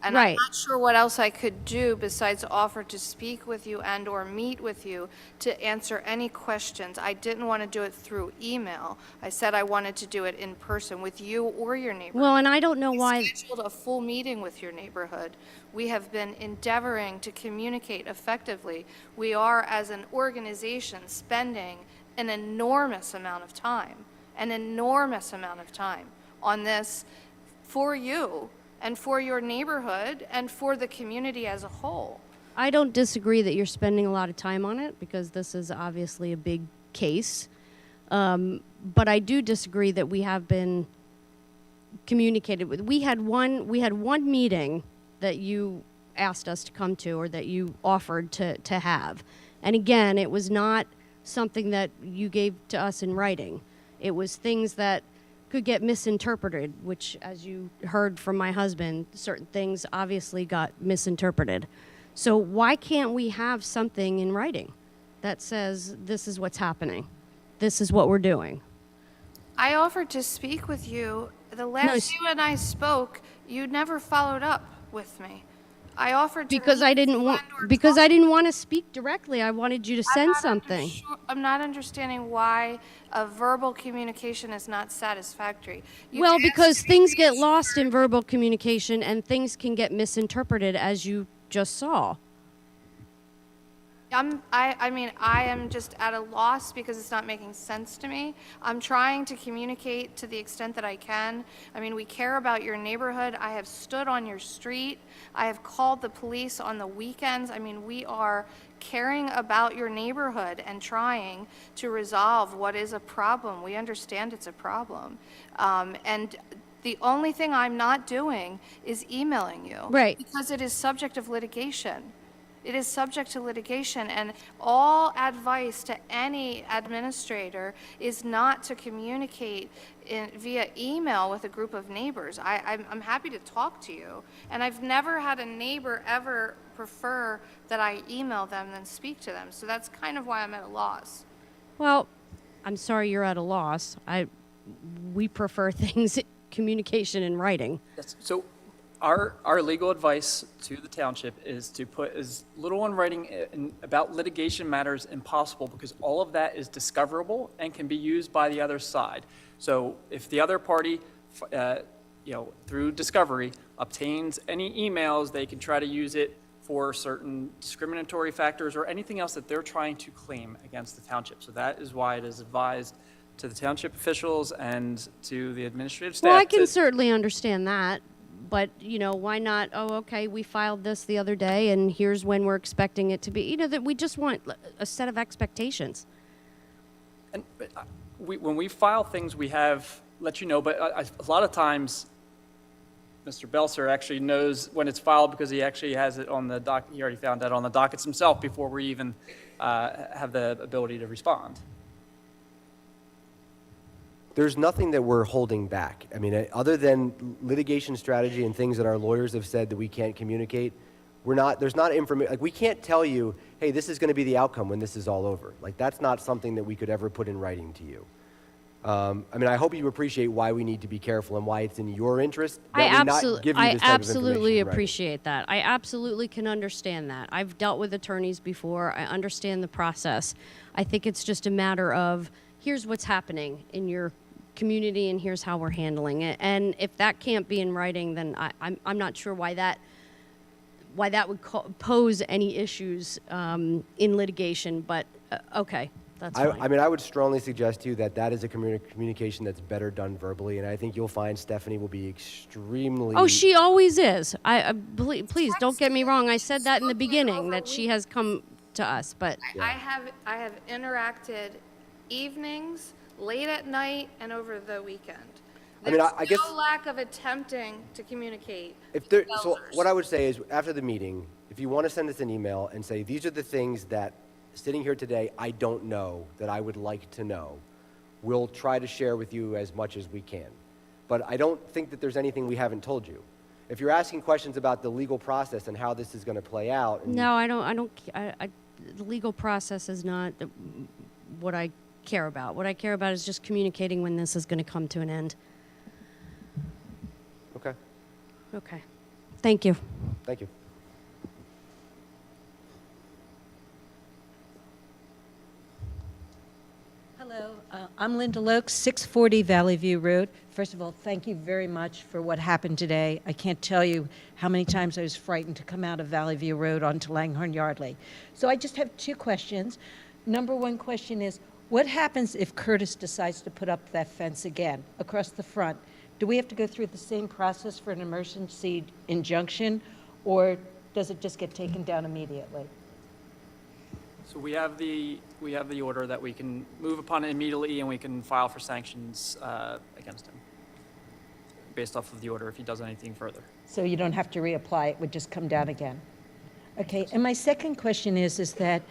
And I'm Right. not sure what else I could do besides offer to speak with you and or meet with you to answer any questions. I didn't want to do it through email. I said I wanted to do it in person with you or your neighborhood. Well, and I don't know We why. scheduled a full meeting with your neighborhood. We have been endeavoring to communicate effectively. We are, as an organization, spending an enormous amount of time on this for you and for your neighborhood and for the community as a whole. I don't disagree that you're spending a lot of time on it because this is obviously a big case. But I do disagree that we have been communicated with. We had one meeting that you asked us to come to or that you offered to have. And again, it was not something that you gave to us in writing. It was things that could get misinterpreted, which, as you heard from my husband, certain things obviously got misinterpreted. So why can't we have something in writing that says this is what's happening? This is what we're doing. I offered to speak with you. The last you and I spoke, you never followed up with me. I offered to Because I didn't want to speak directly. I wanted you to send something. I'm not understanding why a verbal communication is not satisfactory. You Well, asked because me things to get be lost sure. in verbal communication and things can get misinterpreted, as you just saw. I am just at a loss because it's not making sense to me. I'm trying to communicate to the extent that I can. I mean, we care about your neighborhood. I have stood on your street. I have called the police on the weekends. I mean, we are caring about your neighborhood and trying to resolve what is a problem. We understand it's a problem. And the only thing I'm not doing is emailing you. Right. Because it is subject of litigation. It is subject to litigation, and all advice to any administrator is not to communicate via email with a group of neighbors. I'm happy to talk to you, and I've never had a neighbor ever prefer that I email them than speak to them, so that's kind of why I'm at a loss. Well, I'm sorry you're at a loss. We prefer things, communication in writing. Yes. So Our legal advice to the township is to put as little in writing about litigation matters impossible, because all of that is discoverable and can be used by the other side. So if the other party, through discovery, obtains any emails, they can try to use it for certain discriminatory factors or anything else that they're trying to claim against the township. So that is why it is advised to the township officials and to the administrative staff. Well, I can certainly understand that, but, why not, okay, we filed this the other day, and here's when we're expecting it to be, that we just want a set of expectations. And when we file things, we have let you know, but a lot of times, Mr. Belser actually knows when it's filed because he actually has it on the docket. He already found that on the dockets himself before we even have the ability to respond. There's nothing that we're holding back. I mean, other than litigation strategy and things that our lawyers have said that we can't communicate, there's not information, like we can't tell you, hey, this is going to be the outcome when this is all over. Like that's not something that we could ever put in writing to you. I hope you appreciate why we need to be careful and why it's in your interest that we not give you this type of absolutely information in writing. appreciate that. I absolutely can understand that. I've dealt with attorneys before. I understand the process. I think it's just a matter of here's what's happening in your community and here's how we're handling it. And if that can't be in writing, then I'm not sure why that would pose any issues in litigation. But okay. That's fine. I would strongly suggest to you that is a communication that's better done verbally, and I think you'll find Stephanie will be extremely... Oh, she always is. Please don't get me wrong. I said that in the beginning, that she has come to us, but... I have interacted evenings, late at night, and over the weekend. There's I guess... no lack of attempting to communicate. So what I would say is, after the meeting, if you want to send us an email and say, these are the things that sitting here today, I don't know, that I would like to know. We'll try to share with you as much as we can. But I don't think that there's anything we haven't told you. If you're asking questions about the legal process and how this is going to play out... No, I don't. The legal process is not what I care about. What I care about is just communicating when this is going to come to an end. Okay. Okay. Thank you. Thank you. Hello, I'm Linda Lokes, 640 Valley View Road. First of all, thank you very much for what happened today. I can't tell you how many times I was frightened to come out of Valley View Road onto Langhorne Yardley. So I just have two questions. Number one question is, what happens if Curtis decides to put up that fence again across the front? Do we have to go through the same process for an emergency injunction, or does it just get taken down immediately? So we have the order that we can move upon it immediately, and we can file for sanctions against him based off of the order if he does anything further. So you don't have to reapply, it would just come down again. Okay, and my second question is that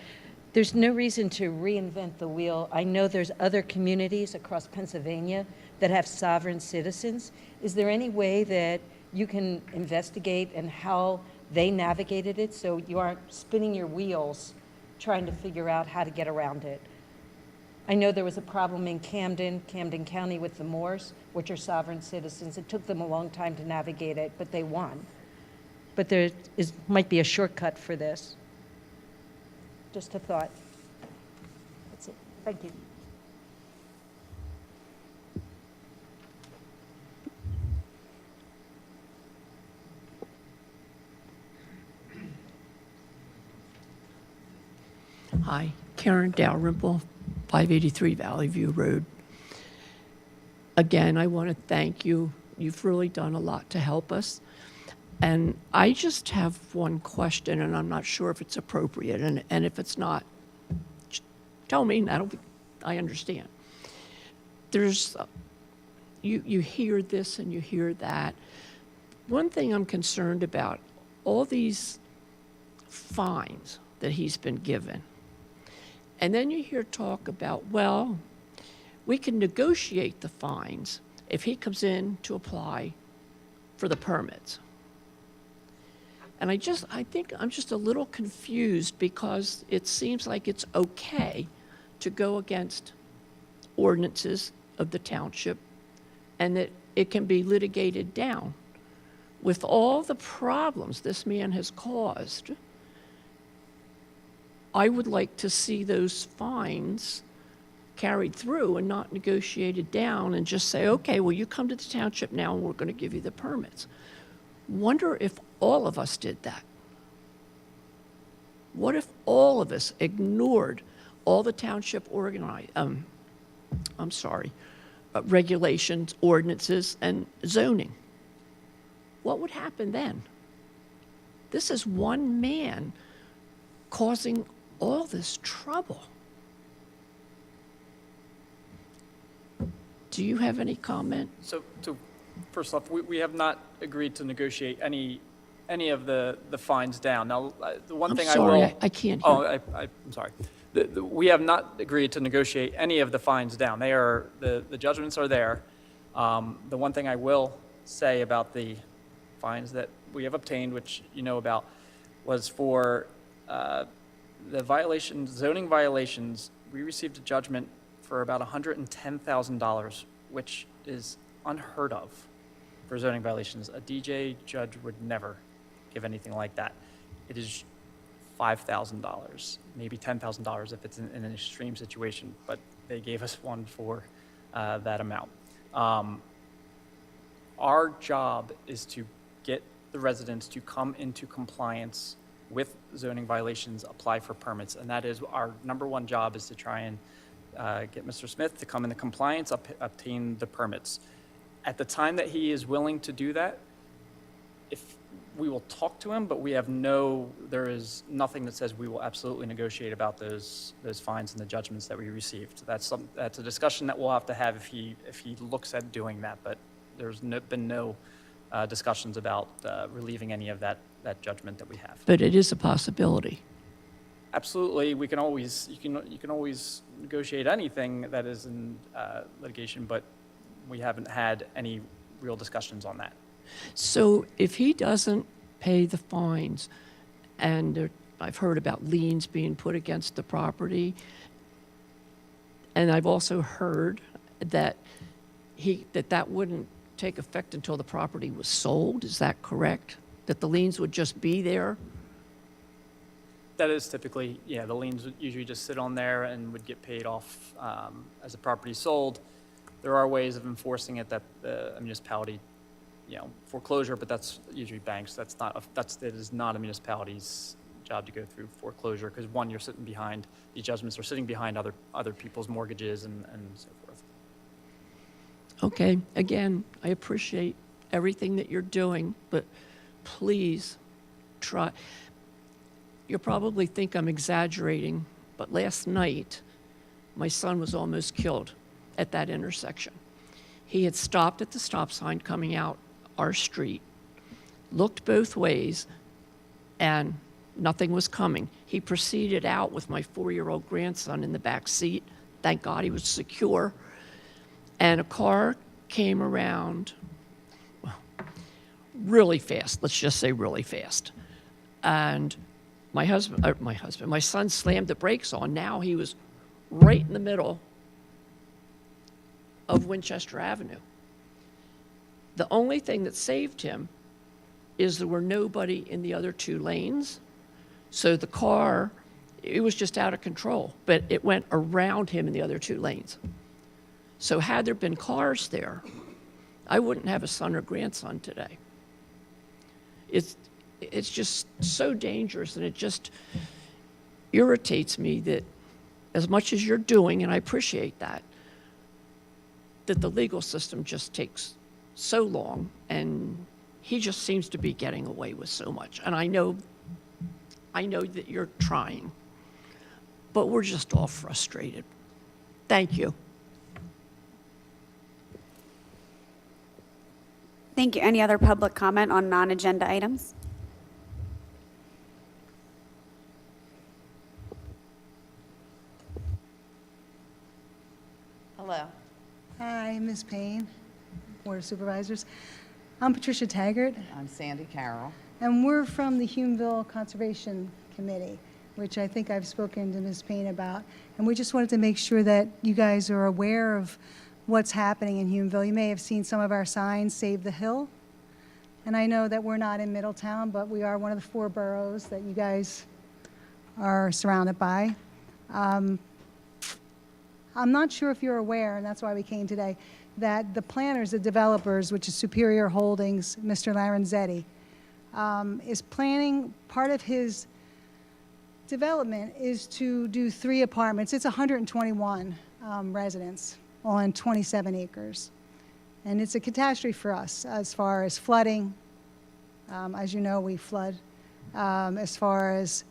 there's no reason to reinvent the wheel. I know there's other communities across Pennsylvania that have sovereign citizens. Is there any way that you can investigate and how they navigated it so you aren't spinning your wheels trying to figure out how to get around it? I know there was a problem in Camden County with the Moors, which are sovereign citizens. It took them a long time to navigate it, but they won. But there might be a shortcut for this. Just a thought. That's it. Thank you. Hi, Karen Dalrymple, 583 Valley View Road. Again, I want to thank you. You've really done a lot to help us. And I just have one question, and I'm not sure if it's appropriate. And if it's not, tell me, and I understand. You hear this and you hear that. One thing I'm concerned about, all these fines that he's been given. And then you hear talk about, well, we can negotiate the fines if he comes in to apply for the permits. And I think I'm just a little confused because it seems like it's okay to go against ordinances of the township and that it can be litigated down with all the problems this man has caused, I would like to see those fines carried through and not negotiated down and just say, okay, well, you come to the township now and we're going to give you the permits. Wonder if all of us did that. What if all of us ignored all the township regulations, ordinances, and zoning? What would happen then? This is one man causing all this trouble. Do you have any comment? So first off, we have not agreed to negotiate any of the fines down. Now, the one thing I will... I can't hear. Oh, I'm sorry. We have not agreed to negotiate any of the fines down. They are, the judgments are there. The one thing I will say about the fines that we have obtained, which you know about, was for the violations, zoning violations. We received a judgment for about $110,000, which is unheard of for zoning violations. A DJ judge would never give anything like that. It is $5,000, maybe $10,000 if it's in an extreme situation, but they gave us one for that amount. Our job is to get the residents to come into compliance with zoning violations, apply for permits, and that is our number one job, is to try and get Mr. Smith to come into compliance, obtain the permits. At the time that he is willing to do that, if we will talk to him, but there is nothing that says we will absolutely negotiate about those fines and the judgments that we received. That's a discussion that we'll have to have if he looks at doing that, but there's been no discussions about relieving any of that judgment that we have. But it is a possibility. Absolutely, you can always negotiate anything that is in litigation, but we haven't had any real discussions on that. So if he doesn't pay the fines, and I've heard about liens being put against the property, and I've also heard that that wouldn't take effect until the property was sold. Is that correct? That the liens would just be there? That is typically, yeah, the liens would usually just sit on there and would get paid off as the property sold. There are ways of enforcing it that the municipality, foreclosure, but that's usually banks. It is not a municipality's job to go through foreclosure, because one, you're sitting behind, these judgments are sitting behind other people's mortgages and so forth. Okay, again, I appreciate everything that you're doing, but please try. You probably think I'm exaggerating, but last night, my son was almost killed at that intersection. He had stopped at the stop sign coming out our street, looked both ways, and nothing was coming. He proceeded out with my 4-year-old grandson in the back seat. Thank God he was secure. And a car came around, really fast, let's just say really fast. And my son slammed the brakes on. Now he was right in the middle of Winchester Avenue. The only thing that saved him is there were nobody in the other 2 lanes. So the car, it was just out of control, but it went around him in the other 2 lanes. So had there been cars there, I wouldn't have a son or grandson today. It's just so dangerous, and it just irritates me that as much as you're doing, and I appreciate that the legal system just takes so long, and he just seems to be getting away with so much. And I know that you're trying, but we're just all frustrated. Thank you. Thank you. Any other public comment on non-agenda items? Hello. Hi, Ms. Payne, Board of Supervisors. I'm Patricia Taggart, I'm Sandy Carroll. and we're from the Humeville Conservation Committee, which I think I've spoken to Ms. Payne about. And we just wanted to make sure that you guys are aware of what's happening in Humeville. You may have seen some of our signs, Save the Hill. And I know that we're not in Middletown, but we are one of the 4 boroughs that you guys are surrounded by. I'm not sure if you're aware, and that's why we came today, that the planners, the developers, which is Superior Holdings, Mr. Larenzetti, is planning, part of his development is to do 3 apartments. It's 121 residents on 27 acres. And it's a catastrophe for us as far as flooding. As you know, we flood. As far as...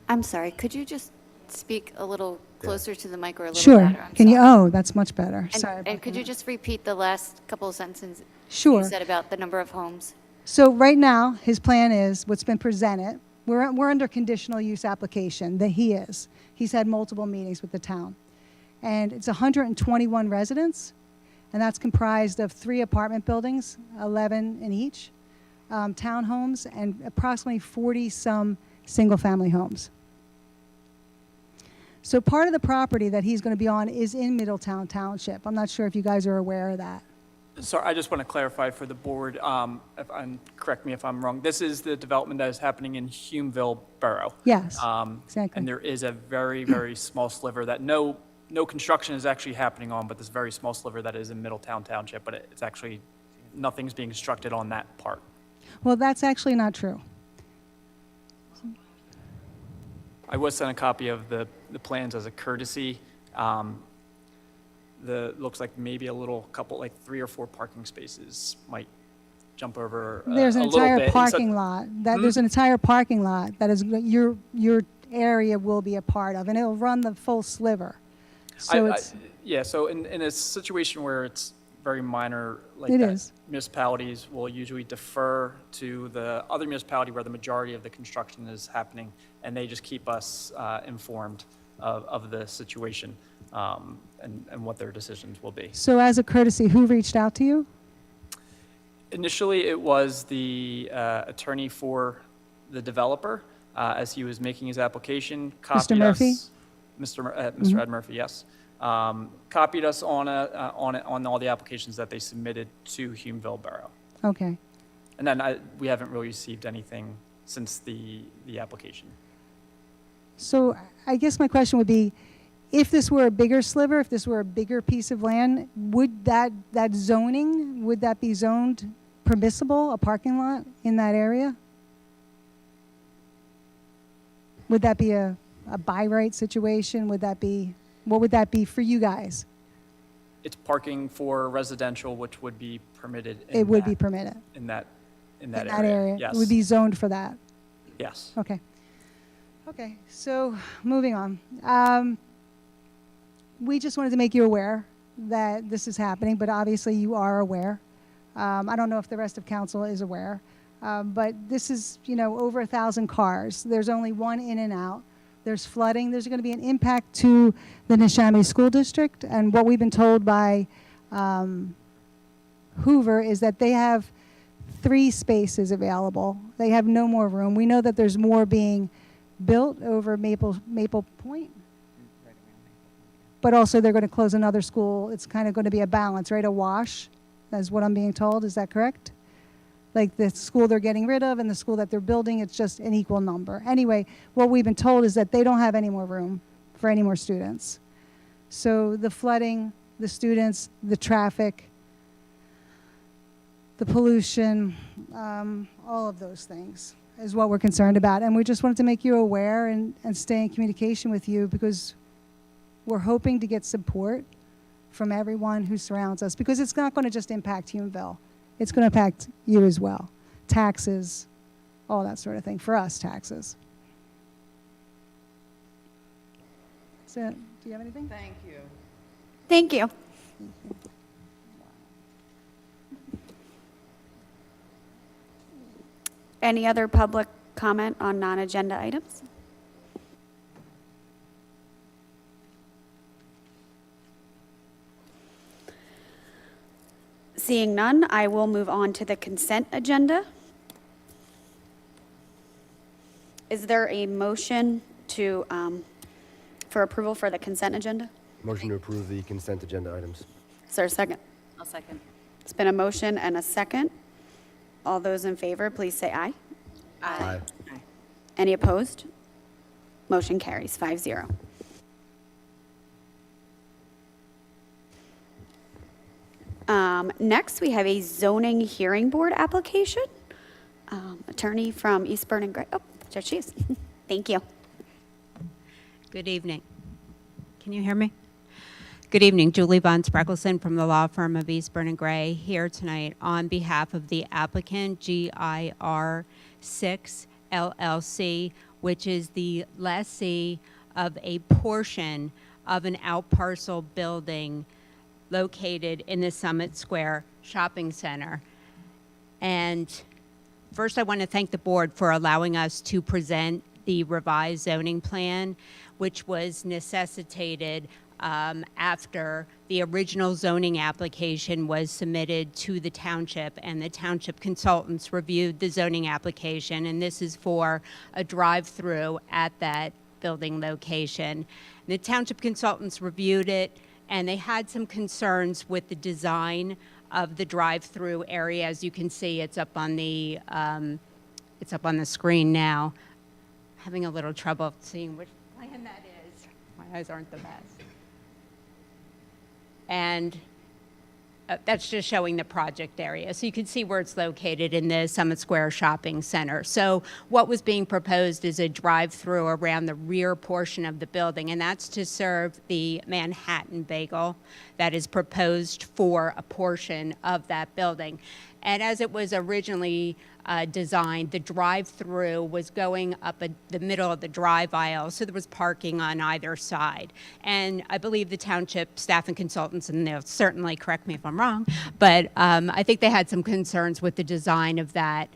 I'm sorry, could you just speak a little closer to the mic or a little Sure. louder? I'm Can you? sorry. Oh, that's much better. And- Sorry. And about could you that. just repeat the last couple of sentences Sure. you said about the number of homes? So right now, his plan is, what's been presented, we're under conditional use application, that he is. He's had multiple meetings with the town. And it's 121 residents, and that's comprised of 3 apartment buildings, 11 in each, townhomes, and approximately 40-some single-family homes. So part of the property that he's going to be on is in Middletown Township. I'm not sure if you guys are aware of that. Sorry, I just want to clarify for the board, and correct me if I'm wrong, this is the development that is happening in Humeville Borough. Yes, exactly. And there is a very, very small sliver that no construction is actually happening on, but this very small sliver that is in Middletown Township, but it's actually, nothing's being constructed on that part. Well, that's actually not true. I was sent a copy of the plans as a courtesy. Looks like maybe a little couple, like 3 or 4 parking spaces might jump over There's an a little entire bit. parking lot, there's an entire parking lot that is, your area will be a part of, and it'll run the full sliver. So it's, Yeah, so in a situation where it's very minor like It that, is. municipalities will usually defer to the other municipality where the majority of the construction is happening, and they just keep us informed of the situation and what their decisions will be. so as a courtesy, who reached out to you? Initially, it was the attorney for the developer as he was making his application. Copied Murphy? us- Mr. Ed Murphy, yes. Copied us on all the applications that they submitted to Humeville Borough. Okay. And then we haven't really received anything since the application. So I guess my question would be, if this were a bigger sliver, if this were a bigger piece of land, would that zoning, would that be zoned permissible, a parking lot in that area? Would that be a by right situation? Would that be, what would that be for you guys? It's parking for residential, which would be permitted. It would be permitted in that in that area? Yes. It would be zoned for that? Yes. Okay. Okay, so moving on. We just wanted to make you aware that this is happening, but obviously you are aware. I don't know if the rest of council is aware, but this is, over 1,000 cars. There's only one in and out. There's flooding. There's going to be an impact to the Neshaminy School District, and what we've been told by Hoover is that they have 3 spaces available. They have no more room. We know that there's more being built over Maple Point, but also they're going to close another school. It's kind of going to be a balance, right? A wash, that's what I'm being told. Is that correct? Like the school they're getting rid of and the school that they're building, it's just an equal number. Anyway, what we've been told is that they don't have any more room for any more students. So the flooding, the students, the traffic, the pollution, all of those things is what we're concerned about. And we just wanted to make you aware and stay in communication with you, because we're hoping to get support from everyone who surrounds us, because it's not going to just impact Humeville. It's going to impact you as well. Taxes, all that sort of thing. For us, taxes. So, do you have anything? Thank you. Thank you. Any other public comment on non-agenda items? Seeing none, I will move on to the consent agenda. Is there a motion to, for approval for the consent agenda? Motion to approve the consent agenda items. Is there a second? I'll second. It's been a motion and a second. All those in favor, please say aye. Aye. Any opposed? Motion carries 5-0. Next, we have a zoning hearing board application. Attorney from Eastburn and Gray. Oh, there she is. Thank you. Good evening. Can you hear me? Good evening. Julie Von Spreckelson from the law firm of Eastburn and Gray here tonight on behalf of the applicant, GIR 6 LLC, which is the lessee of a portion of an outparcel building located in the Summit Square Shopping Center. And first, I want to thank the board for allowing us to present the revised zoning plan, which was necessitated after the original zoning application was submitted to the township, and the township consultants reviewed the zoning application, and this is for a drive-through at that building location. The township consultants reviewed it, and they had some concerns with the design of the drive-through area. As you can see, it's up on the screen now. Having a little trouble seeing which plan that is. My eyes aren't the best. And that's just showing the project area. So you can see where it's located in the Summit Square Shopping Center. So what was being proposed is a drive-through around the rear portion of the building, and that's to serve the Manhattan bagel that is proposed for a portion of that building. And as it was originally designed, the drive-through was going up the middle of the drive aisle, so there was parking on either side. And I believe the township staff and consultants, and they'll certainly correct me if I'm wrong, but I think they had some concerns with the design of that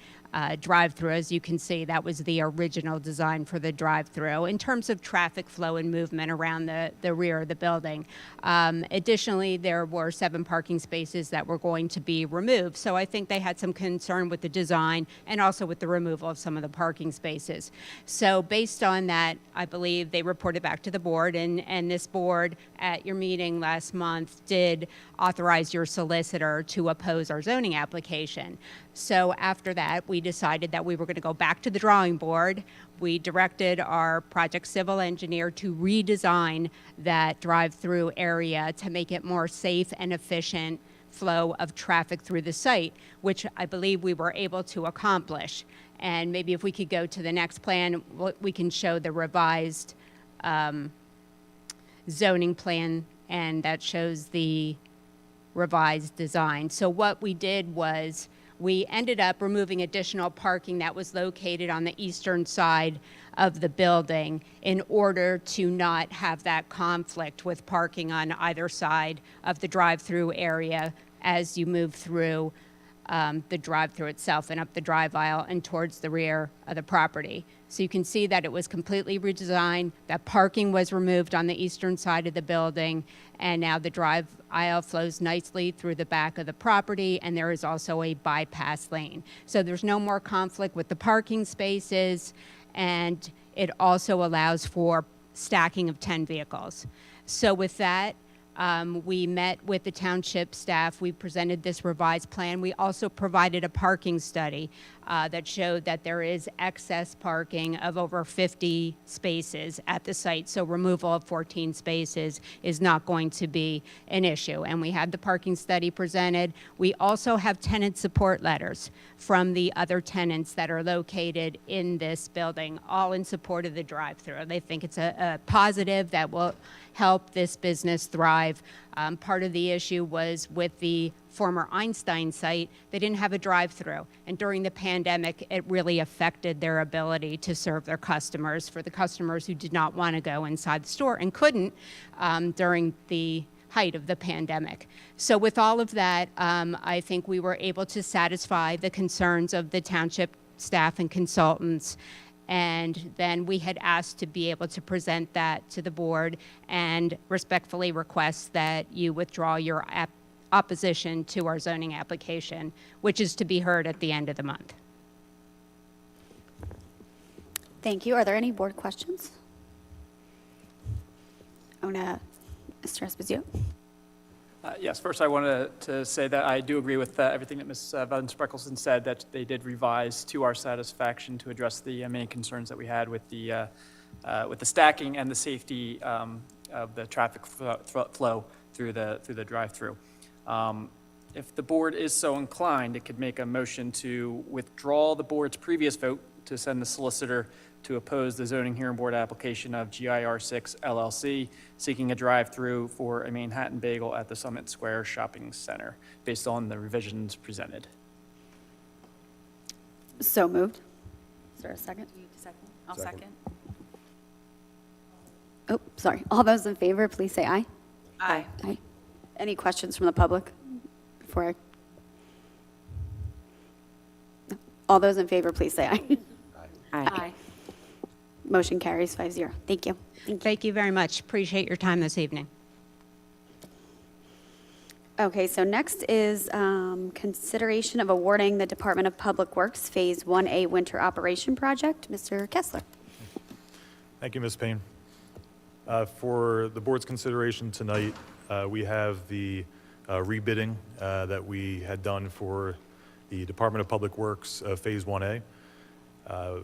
drive-through. As you can see, that was the original design for the drive-through in terms of traffic flow and movement around the rear of the building. Additionally, there were 7 parking spaces that were going to be removed. So I think they had some concern with the design and also with the removal of some of the parking spaces. So based on that, I believe they reported back to the board, and this board at your meeting last month did authorize your solicitor to oppose our zoning application. So after that, we decided that we were going to go back to the drawing board. We directed our project civil engineer to redesign that drive-through area to make it more safe and efficient flow of traffic through the site, which I believe we were able to accomplish. And maybe if we could go to the next plan, we can show the revised zoning plan, and that shows the revised design. So what we did was we ended up removing additional parking that was located on the eastern side of the building in order to not have that conflict with parking on either side of the drive-through area as you move through the drive-through itself and up the drive aisle and towards the rear of the property. So you can see that it was completely redesigned, that parking was removed on the eastern side of the building, and now the drive aisle flows nicely through the back of the property, and there is also a bypass lane. So there's no more conflict with the parking spaces, and it also allows for stacking of 10 vehicles. So with that, we met with the township staff. We presented this revised plan. We also provided a parking study that showed that there is excess parking of over 50 spaces at the site. So removal of 14 spaces is not going to be an issue. And we had the parking study presented. We also have tenant support letters from the other tenants that are located in this building, all in support of the drive-through. They think it's a positive that will help this business thrive. Part of the issue was with the former Einstein site, they didn't have a drive-through. And during the pandemic, it really affected their ability to serve their customers, for the customers who did not want to go inside the store and couldn't during the height of the pandemic. So with all of that, I think we were able to satisfy the concerns of the township staff and consultants. And then we had asked to be able to present that to the board and respectfully request that you withdraw your opposition to our zoning application, which is to be heard at the end of the month. Thank you. Are there any board questions? Mr. Esposito? Yes, first I wanted to say that I do agree with everything that Ms. Van Spreckelsen said, that they did revise to our satisfaction to address the main concerns that we had with the stacking and the safety of the traffic flow through the drive-through. If the board is so inclined, it could make a motion to withdraw the board's previous vote to send the solicitor to oppose the zoning hearing board application of GIR 6 LLC, seeking a drive-through for a Manhattan bagel at the Summit Square Shopping Center, based on the revisions presented. So moved. Is there a second? I'll second. Oh, sorry. All those in favor, please say aye. Aye. Aye. Any questions from the public before I? No. All those in favor, please say aye. Aye. Motion carries 5-0. Thank you. Thank you very much. Appreciate your time this evening. Okay, so next is consideration of awarding the Department of Public Works Phase 1A Winter Operation Project. Mr. Kessler. Thank you, Ms. Payne. For the board's consideration tonight, we have the rebidding that we had done for the Department of Public Works Phase 1A.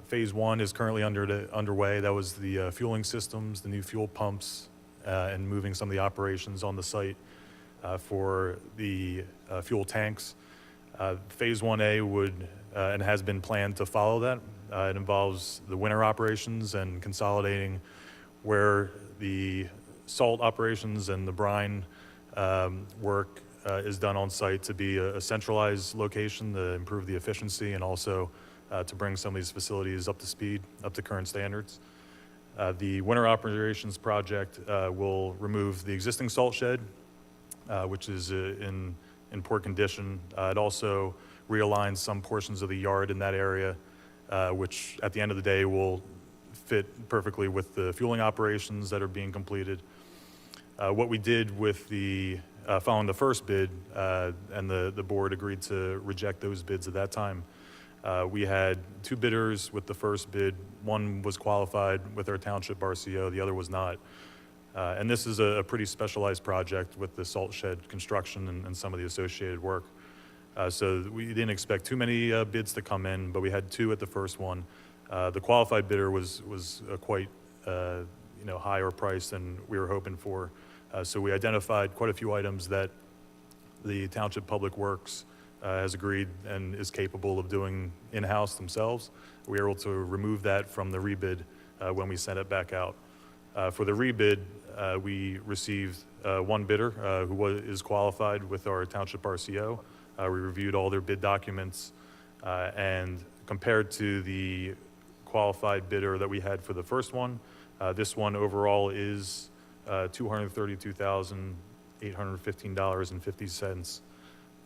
Phase 1 is currently underway. That was the fueling systems, the new fuel pumps, and moving some of the operations on the site for the fuel tanks. Phase 1A would and has been planned to follow that. It involves the winter operations and consolidating where the salt operations and the brine work is done on site to be a centralized location to improve the efficiency and also to bring some of these facilities up to speed, up to current standards. The winter operations project will remove the existing salt shed, which is in poor condition. It also realigns some portions of the yard in that area, which at the end of the day will fit perfectly with the fueling operations that are being completed. What we did with the, following the first bid, and the board agreed to reject those bids at that time, we had two bidders with the first bid. One was qualified with our township RCO, the other was not. And this is a pretty specialized project with the salt shed construction and some of the associated work. So we didn't expect too many bids to come in, but we had two at the first one. The qualified bidder was quite higher price than we were hoping for. So we identified quite a few items that the Township Public Works has agreed and is capable of doing in-house themselves. We were able to remove that from the rebid when we sent it back out. For the rebid, we received one bidder who is qualified with our Township RCO. We reviewed all their bid documents, and compared to the qualified bidder that we had for the first one, this one overall is $232,815.50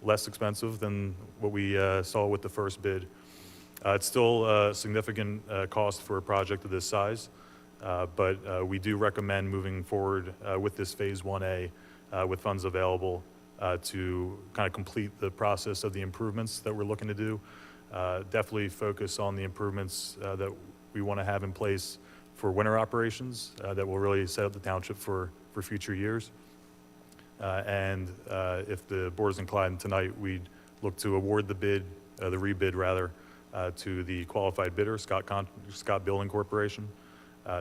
less expensive than what we saw with the first bid. It's still a significant cost for a project of this size, but we do recommend moving forward with this Phase 1A with funds available to kind of complete the process of the improvements that we're looking to do. Definitely focus on the improvements that we want to have in place for winter operations that will really set up the township for future years. And if the board is inclined tonight, we'd look to award the bid, the rebid rather, to the qualified bidder, Scott Building Corporation,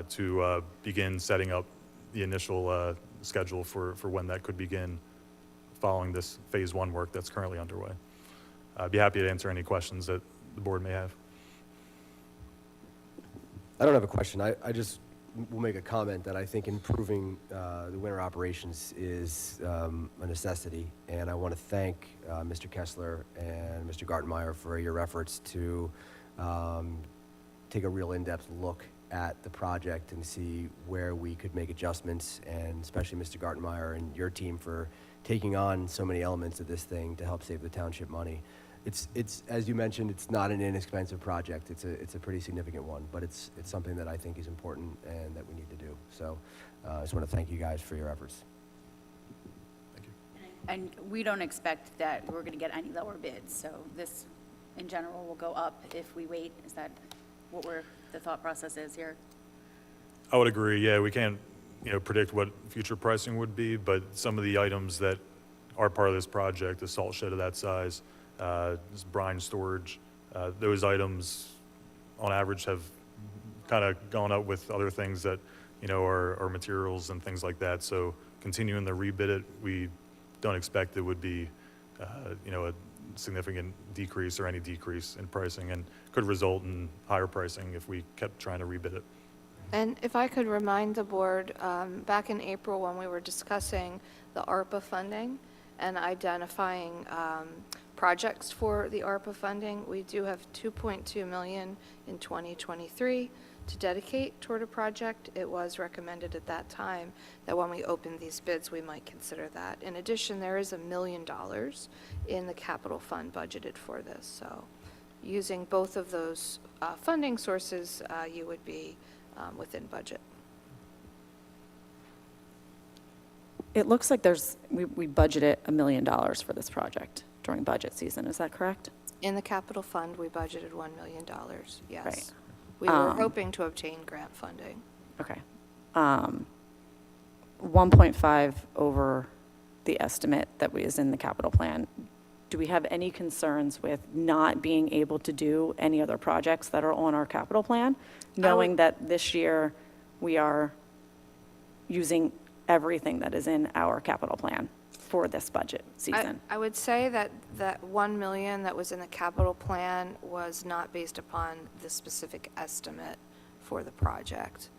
to begin setting up the initial schedule for when that could begin following this Phase 1 work that's currently underway. I'd be happy to answer any questions that the board may have. I don't have a question. I just will make a comment that I think improving the winter operations is a necessity, and I want to thank Mr. Kessler and Mr. Gartenmeyer for your efforts to take a real in-depth look at the project and see where we could make adjustments, and especially Mr. Gartenmeyer and your team for taking on so many elements of this thing to help save the township money. It's as you mentioned, it's not an inexpensive project. It's a pretty significant one, but it's something that I think is important and that we need to do. So I just want to thank you guys for your efforts. Thank you. And we don't expect that we're going to get any lower bids, so this, in general, will go up if we wait. Is that what the thought process is here? I would agree. Yeah, we can't predict what future pricing would be, but some of the items that our part of this project, a salt shed of that size, this brine storage, those items on average have kind of gone up with other things that, are materials and things like that. So continuing to rebid it, we don't expect it would be, a significant decrease or any decrease in pricing, and could result in higher pricing if we kept trying to rebid it. And if I could remind the board, back in April when we were discussing the ARPA funding and identifying projects for the ARPA funding, we do have $2.2 million in 2023 to dedicate toward a project. It was recommended at that time that when we open these bids, we might consider that. In addition, there is $1 million in the capital fund budgeted for this. So using both of those funding sources, you would be within budget. It looks like we budgeted $1 million for this project during budget season. Is that correct? In the capital fund, we budgeted $1 million, yes. Right. We were hoping to obtain grant funding. Okay. 1.5 over the estimate that is in the capital plan. Do we have any concerns with not being able to do any other projects that are on our capital plan, knowing that this year we are using everything that is in our capital plan for this budget season? I would say that that 1 million that was in the capital plan was not based upon the specific estimate for the project.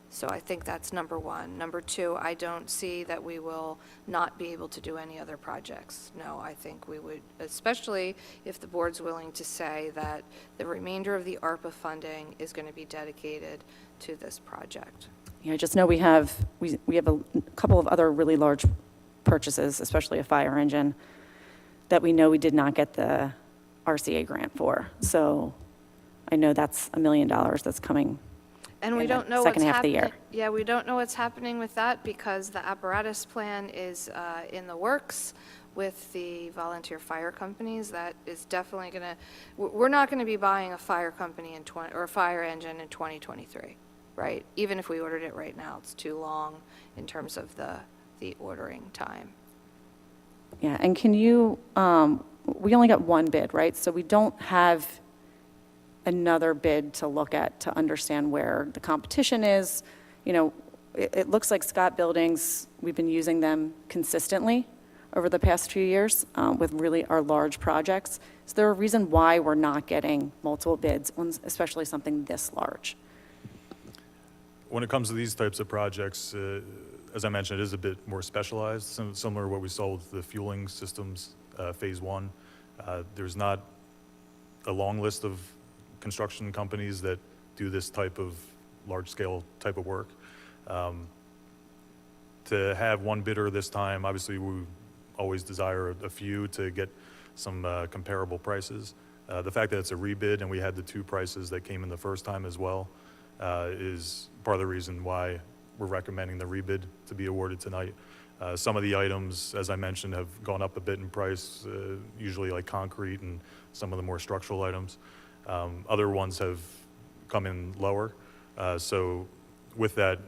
So I think that's number one. Number two, I don't see that we will not be able to do any other projects. No, I think we would, especially if the board's willing to say that the remainder of the ARPA funding is going to be dedicated to this project. Yeah, I just know we have a couple of other really large purchases, especially a fire engine, that we know we did not get the RCA grant for. So I know that's $1 million that's coming. And we don't know second what's half of the year. happening. Yeah, we don't know what's happening with that because the apparatus plan is in the works with the volunteer fire companies. That is definitely going to, we're not going to be buying a fire company or a fire engine in 2023, right? Even if we ordered it right now, it's too long in terms of the ordering time. Yeah, and can you, we only got one bid, right? So we don't have another bid to look at to understand where the competition is. It looks like Scott Buildings, we've been using them consistently over the past few years with really our large projects. Is there a reason why we're not getting multiple bids on especially something this large? When it comes to these types of projects, as I mentioned, it is a bit more specialized, similar to what we saw with the fueling systems, phase one. There's not a long list of construction companies that do this type of large-scale type of work. To have one bidder this time, obviously we always desire a few to get some comparable prices. The fact that it's a rebid and we had the two prices that came in the first time as well is part of the reason why we're recommending the rebid to be awarded tonight. Some of the items, as I mentioned, have gone up a bit in price, usually like concrete and some of the more structural items. Other ones have come in lower. So with that,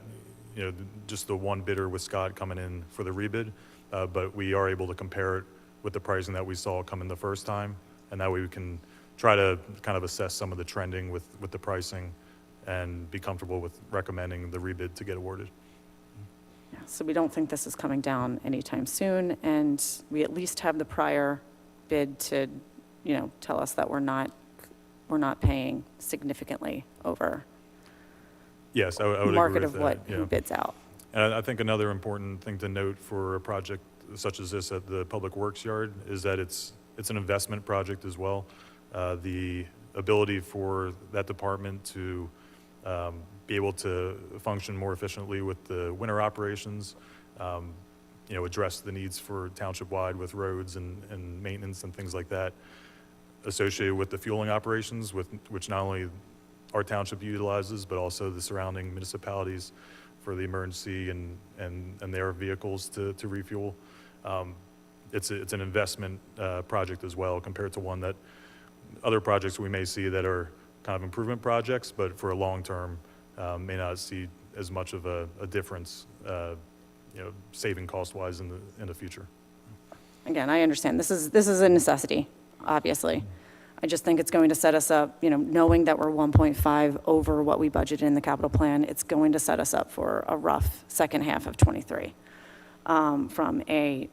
just the one bidder with Scott coming in for the rebid, but we are able to compare it with the pricing that we saw come in the first time, and that way we can try to kind of assess some of the trending with the pricing and be comfortable with recommending the rebid to get awarded. Yeah, so we don't think this is coming down anytime soon, and we at least have the prior bid to, tell us that we're not paying significantly over Yes, I would market agree with of what that, who bids out. And I think another important thing to note for a project such as this at the Public Works Yard is that it's an investment project as well. The ability for that department to be able to function more efficiently with the winter operations, address the needs for township-wide with roads and maintenance and things like that, associated with the fueling operations, which not only our township utilizes, but also the surrounding municipalities for the emergency and their vehicles to refuel. It's an investment project as well, compared to one that other projects we may see that are kind of improvement projects, but for a long term may not see as much of a difference, saving cost-wise in the future. again, I understand, this is a necessity, obviously. I just think it's going to set us up, knowing that we're 1.5 over what we budgeted in the capital plan, it's going to set us up for a rough second half of '23 from a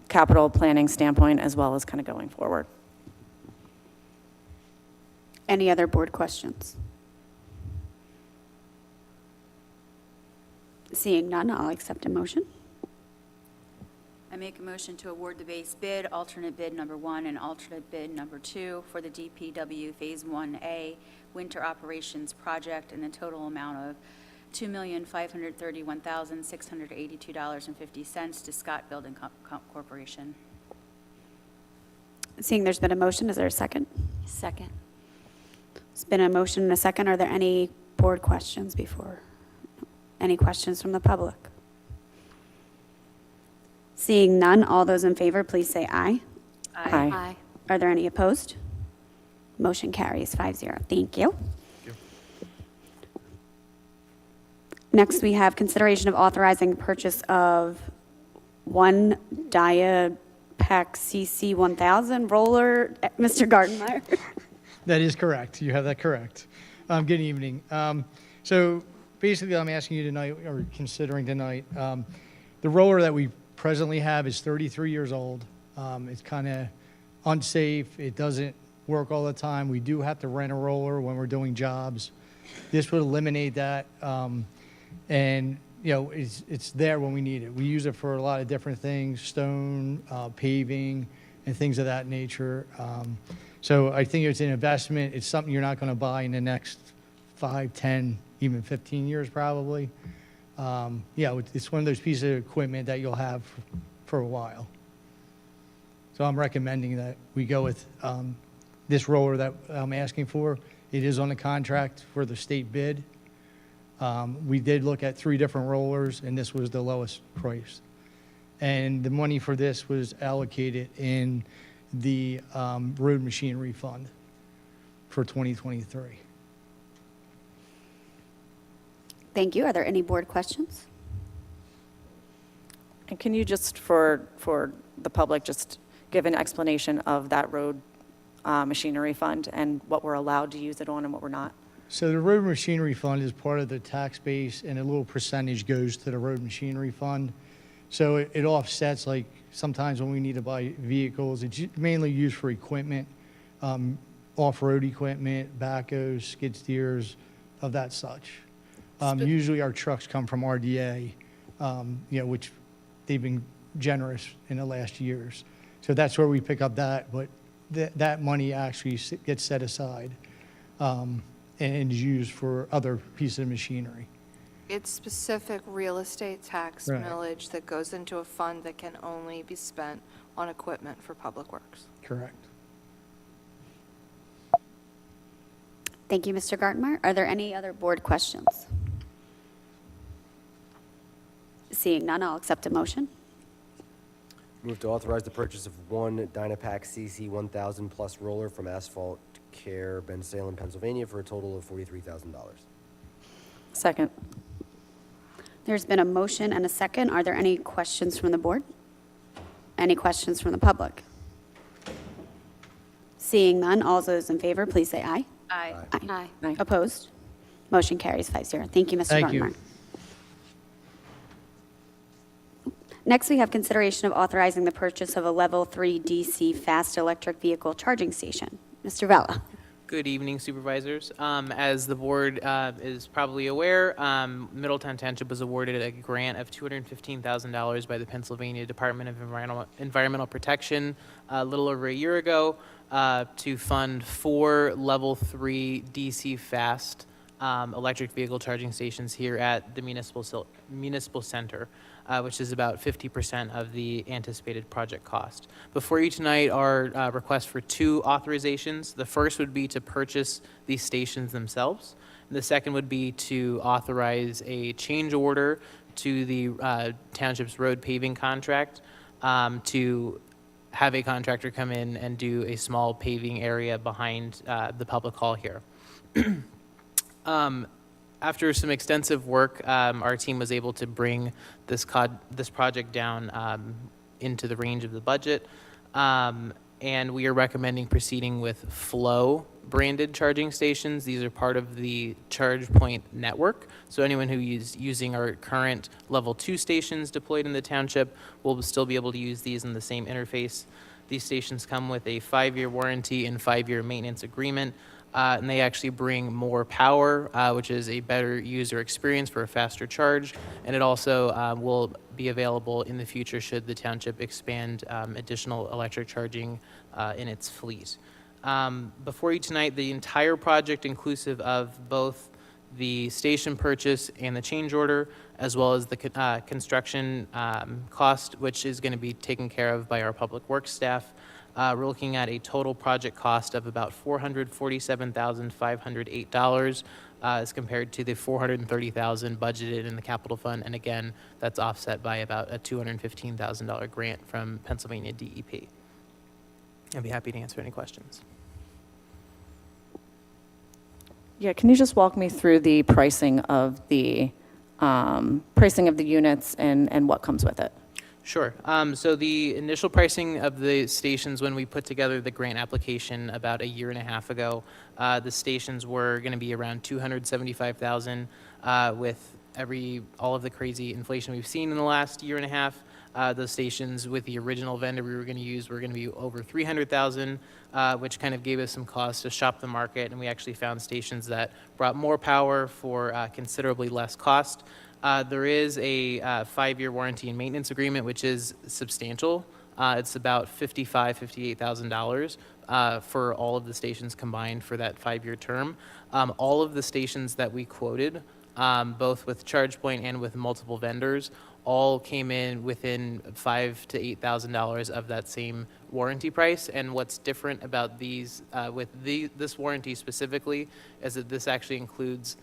capital planning standpoint as well as kind of going forward. Any other board questions? Seeing none, I'll accept a motion. I make a motion to award the base bid, alternate bid number 1, and alternate bid number 2 for the DPW Phase 1A Winter Operations Project in the total amount of $2,531,682.50 to Scott Building Corporation. Seeing there's been a motion, is there a second? Second. There's been a motion and a second. Are there any board questions before? Any questions from the public? Seeing none, all those in favor, please say aye. Aye. Are there any opposed? Motion carries 5-0. Thank you. Next, we have consideration of authorizing purchase of one Diapac CC 1000 roller. Mr. Gardenmeyer. That is correct. You have that correct. Good evening. So basically, I'm asking you tonight, or considering tonight, the roller that we presently have is 33 years old. It's kind of unsafe. It doesn't work all the time. We do have to rent a roller when we're doing jobs. This would eliminate that. And, it's there when we need it. We use it for a lot of different things, stone, paving, and things of that nature. So I think it's an investment. It's something you're not going to buy in the next 5, 10, even 15 years probably. It's one of those pieces of equipment that you'll have for a while. So I'm recommending that we go with this roller that I'm asking for. It is on the contract for the state bid. We did look at 3 different rollers, and this was the lowest price. And the money for this was allocated in the road machinery fund for 2023. Thank you. Are there any board questions? And can you just, for the public, just give an explanation of that road machinery fund and what we're allowed to use it on and what we're not? So the road machinery fund is part of the tax base, and a little percentage goes to the road machinery fund. So it offsets, like sometimes when we need to buy vehicles, it's mainly used for equipment, off-road equipment, backhoes, skid steers, of that such. Usually our trucks come from RDA, which they've been generous in the last years. So that's where we pick up that, but that money actually gets set aside and is used for other pieces of machinery. It's specific real estate tax Right. millage that goes into a fund that can only be spent on equipment for public works. Correct. Thank you, Mr. Gartner. Are there any other board questions? Seeing none, I'll accept a motion. Move to authorize the purchase of one Dynapac CC 1000 plus roller from Asphalt Care, Bensalem, Pennsylvania, for a total of $43,000. Second. There's been a motion and a second. Are there any questions from the board? Any questions from the public? Seeing none, all those in favor, please say aye. Aye. Aye. Aye. Opposed? Motion carries 5-0. Thank you, Mr. Thank you. Gartner. Next, we have consideration of authorizing the purchase of a Level 3 DC fast electric vehicle charging station. Mr. Vella. Good evening, Supervisors. As the board is probably aware, Middletown Township was awarded a grant of $215,000 by the Pennsylvania Department of Environmental Protection a little over a year ago to fund 4 Level 3 DC fast electric vehicle charging stations here at the municipal center, which is about 50% of the anticipated project cost. Before you tonight are requests for 2 authorizations. The first would be to purchase these stations themselves. The second would be to authorize a change order to the township's road paving contract to have a contractor come in and do a small paving area behind the public hall here. After some extensive work, our team was able to bring this project down into the range of the budget. And we are recommending proceeding with Flow branded charging stations. These are part of the ChargePoint network. So anyone who is using our current level 2 stations deployed in the township will still be able to use these in the same interface. These stations come with a 5-year warranty and 5-year maintenance agreement. And they actually bring more power, which is a better user experience for a faster charge. And it also will be available in the future should the township expand additional electric charging in its fleet. Before you tonight, the entire project, inclusive of both the station purchase and the change order, as well as the construction cost, which is going to be taken care of by our public works staff. We're looking at a total project cost of about $447,508 as compared to the $430,000 budgeted in the capital fund. And again, that's offset by about a $215,000 grant from Pennsylvania DEP. I'd be happy to answer any questions. Yeah, can you just walk me through the pricing of the units and what comes with it? Sure. So the initial pricing of the stations when we put together the grant application about a year and a half ago, the stations were going to be around $275,000. With all of the crazy inflation we've seen in the last year and a half, those stations with the original vendor we were going to use were going to be over $300,000, which kind of gave us some cause to shop the market, and we actually found stations that brought more power for considerably less cost. There is a 5-year warranty and maintenance agreement, which is substantial. It's about $55,000, $58,000 for all of the stations combined for that 5-year term. All of the stations that we quoted, both with ChargePoint and with multiple vendors, all came in within $5,000 to $8,000 of that same warranty price. And what's different about these, with this warranty specifically, is that this actually includes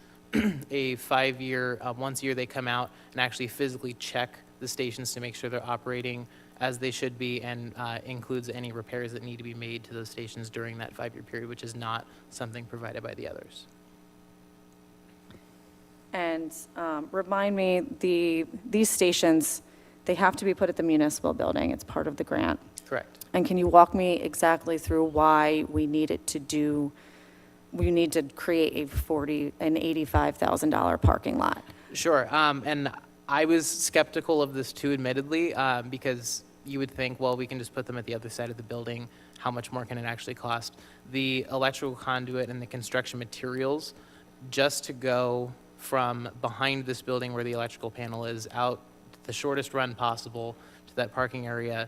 a 5-year, once a year they come out and actually physically check the stations to make sure they're operating as they should be, and includes any repairs that need to be made to those stations during that 5-year period, which is not something provided by the others. And remind me, these stations, they have to be put at the municipal building. It's part of the grant. Correct. And can you walk me exactly through why we need to create an $85,000 parking lot? Sure. And I was skeptical of this too, admittedly, because you would think, well, we can just put them at the other side of the building. How much more can it actually cost? The electrical conduit and the construction materials, just to go from behind this building where the electrical panel is out the shortest run possible to that parking area,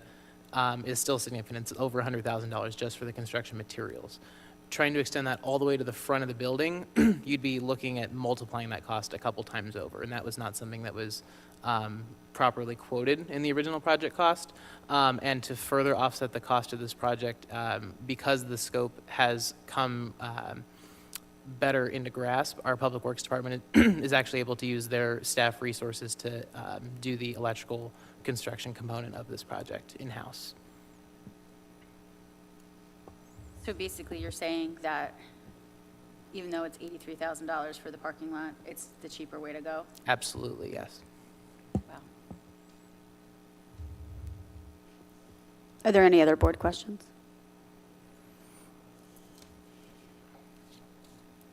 is still significant. It's over $100,000 just for the construction materials. Trying to extend that all the way to the front of the building, you'd be looking at multiplying that cost a couple times over, and that was not something that was properly quoted in the original project cost. And to further offset the cost of this project, because the scope has come better into grasp, our Public Works Department is actually able to use their staff resources to do the electrical construction component of this project in-house. So basically, you're saying that even though it's $83,000 for the parking lot, it's the cheaper way to go? Absolutely, yes. Wow. Are there any other board questions?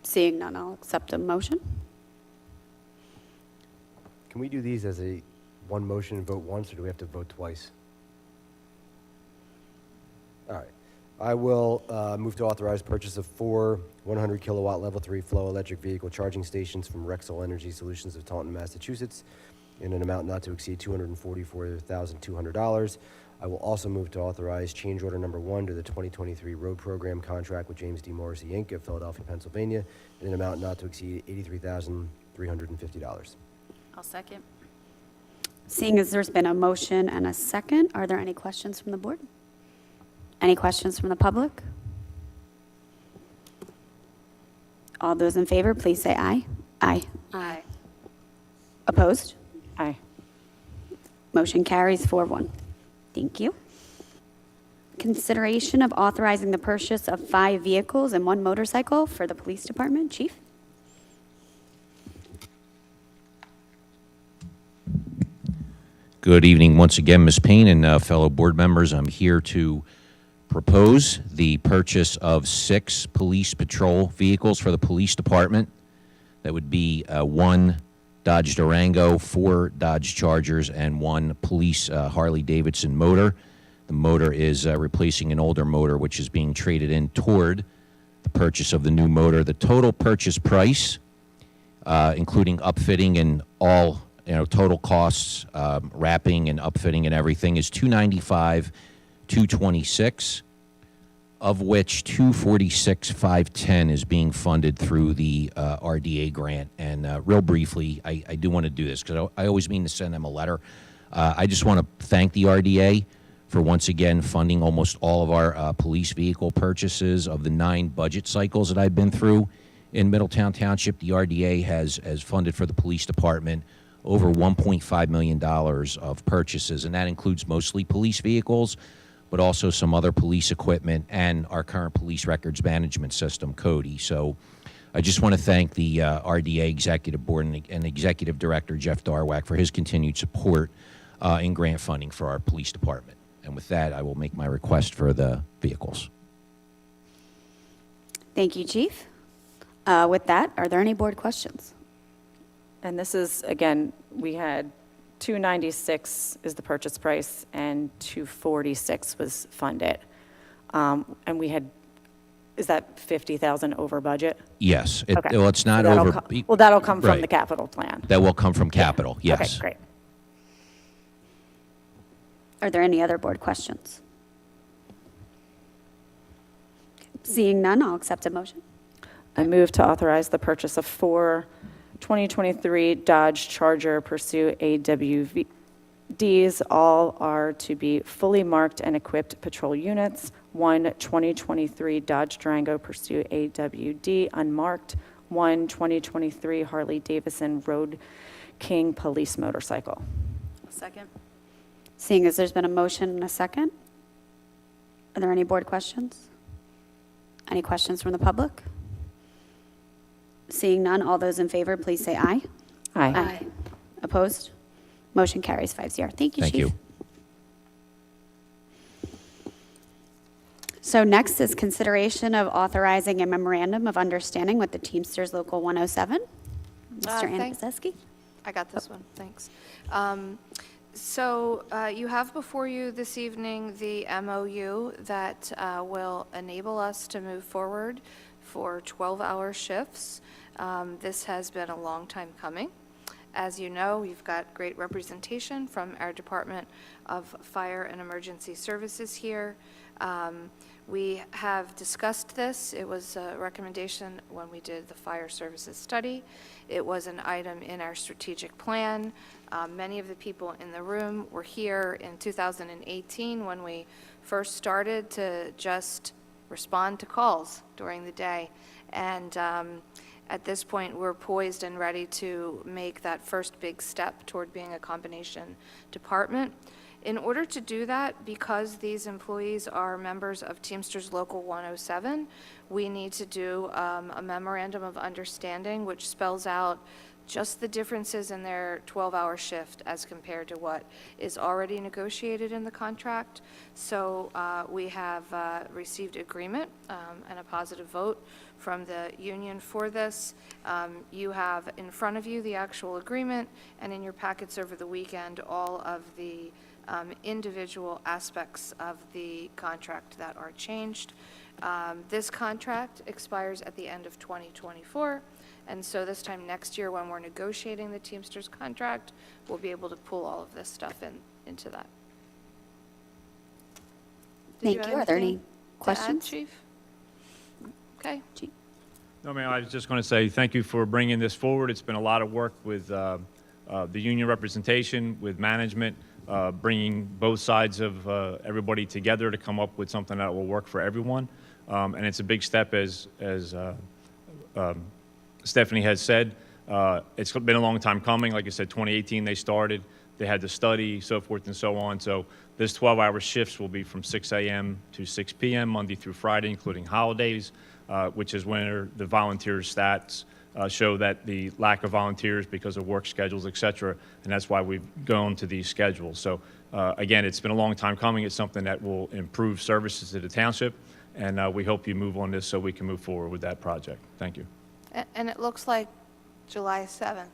Seeing none, I'll accept a motion. Can we do these as a one motion and vote once, or do we have to vote twice? All right. I will move to authorize purchase of 4 100 kilowatt level 3 flow electric vehicle charging stations from Rexel Energy Solutions of Taunton, Massachusetts, in an amount not to exceed $244,200. I will also move to authorize change order number 1 to the 2023 road program contract with James D. Morrissey, Inc. of Philadelphia, Pennsylvania, in an amount not to exceed $83,350. I'll second. Seeing as there's been a motion and a second, are there any questions from the board? Any questions from the public? All those in favor, please say aye. Aye. Aye. Opposed? Aye. Motion carries 4-1. Thank you. Consideration of authorizing the purchase of 5 vehicles and 1 motorcycle for the police department. Chief? Good evening once again, Ms. Payne and fellow board members. I'm here to propose the purchase of 6 police patrol vehicles for the police department. That would be 1 Dodge Durango, 4 Dodge Chargers, and 1 police Harley-Davidson motor. The motor is replacing an older motor, which is being traded in toward the purchase of the new motor. The total purchase price, including upfitting and all total costs, wrapping and upfitting and everything, is $295,000, $226,000, of which $246,510 is being funded through the RDA grant. And real briefly, I do want to do this because I always mean to send them a letter. I just want to thank the RDA for once again funding almost all of our police vehicle purchases. Of the 9 budget cycles that I've been through in Middletown Township, the RDA has funded for the police department over $1.5 million of purchases, and that includes mostly police vehicles, but also some other police equipment and our current police records management system, CODI. So I just want to thank the RDA Executive Board and Executive Director Jeff Darwak for his continued support in grant funding for our police department. And with that, I will make my request for the vehicles. Thank you, Chief. With that, are there any board questions? And this is, again, we had $296 is the purchase price and $246 was funded. And we had, is that $50,000 over budget? Yes. Okay. Well, it's not So over. well, that'll come from Right. the capital plan. That will come from capital, yes. Okay, great. Are there any other board questions? Seeing none, I'll accept a motion. I move to authorize the purchase of 4 2023 Dodge Charger Pursuit AWDs. All are to be fully marked and equipped patrol units. 1 2023 Dodge Durango Pursuit AWD unmarked. 1 2023 Harley-Davidson Road King police motorcycle. Second. Seeing as there's been a motion and a second, are there any board questions? Any questions from the public? Seeing none, all those in favor, please say aye. Aye. Opposed? Motion carries 5-0. Thank you, Thank Chief. you. So next is consideration of authorizing a memorandum of understanding with the Teamsters Local 107. Mr. Anastaski? I got this one, thanks. So you have before you this evening the MOU that will enable us to move forward for 12-hour shifts. This has been a long time coming. As you know, we've got great representation from our Department of Fire and Emergency Services here. We have discussed this. It was a recommendation when we did the fire services study. It was an item in our strategic plan. Many of the people in the room were here in 2018 when we first started to just respond to calls during the day. And at this point, we're poised and ready to make that first big step toward being a combination department. In order to do that, because these employees are members of Teamsters Local 107, we need to do a memorandum of understanding which spells out just the differences in their 12-hour shift as compared to what is already negotiated in the contract. So we have received agreement and a positive vote from the union for this. You have in front of you the actual agreement, and in your packets over the weekend, all of the individual aspects of the contract that are changed. This contract expires at the end of 2024, and so this time next year when we're negotiating the Teamsters contract, we'll be able to pull all of this stuff into that. Thank you. Are there any anything to add, questions? Chief? Okay. No, ma'am, I was just going to say thank you for bringing this forward. It's been a lot of work with the union representation, with management, bringing both sides of everybody together to come up with something that will work for everyone. And it's a big step, as Stephanie has said. It's been a long time coming. Like I said, 2018 they started. They had to study, so forth and so on. So this 12-hour shifts will be from 6 a.m. to 6 p.m. Monday through Friday, including holidays, which is when the volunteer stats show that the lack of volunteers because of work schedules, et cetera, and that's why we've gone to these schedules. So again, it's been a long time coming. It's something that will improve services to the township, and we hope you move on this so we can move forward with that project. Thank you. And it looks like July 7th,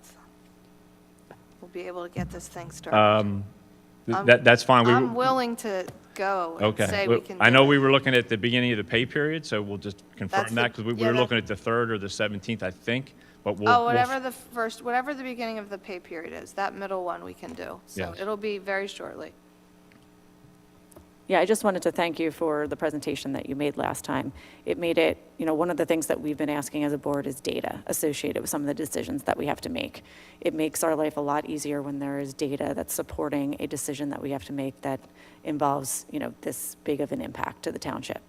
we'll be able to get this thing started. That's fine. I'm willing to go and say we can do I know it. we were looking at the beginning of the pay period, so we'll just confirm That's that because we yeah, were that- looking at the 3rd or the 17th, I think. But we'll, Oh, whatever the beginning of the pay period is, that middle one we can do. So Yes. it'll be very shortly. Yeah, I just wanted to thank you for the presentation that you made last time. It made it, one of the things that we've been asking as a board is data associated with some of the decisions that we have to make. It makes our life a lot easier when there is data that's supporting a decision that we have to make that involves, this big of an impact to the township.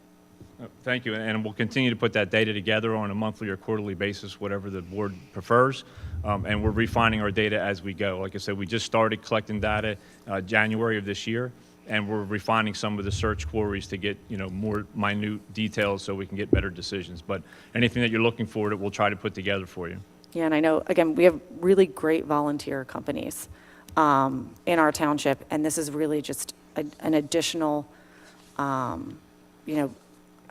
Thank you, and we'll continue to put that data together on a monthly or quarterly basis, whatever the board prefers, and we're refining our data as we go. Like I said, we just started collecting data January of this year, and we're refining some of the search queries to get more minute details so we can get better decisions. But anything that you're looking for, that we'll try to put together for you. Yeah, and I know, again, we have really great volunteer companies in our township, and this is really just an additional,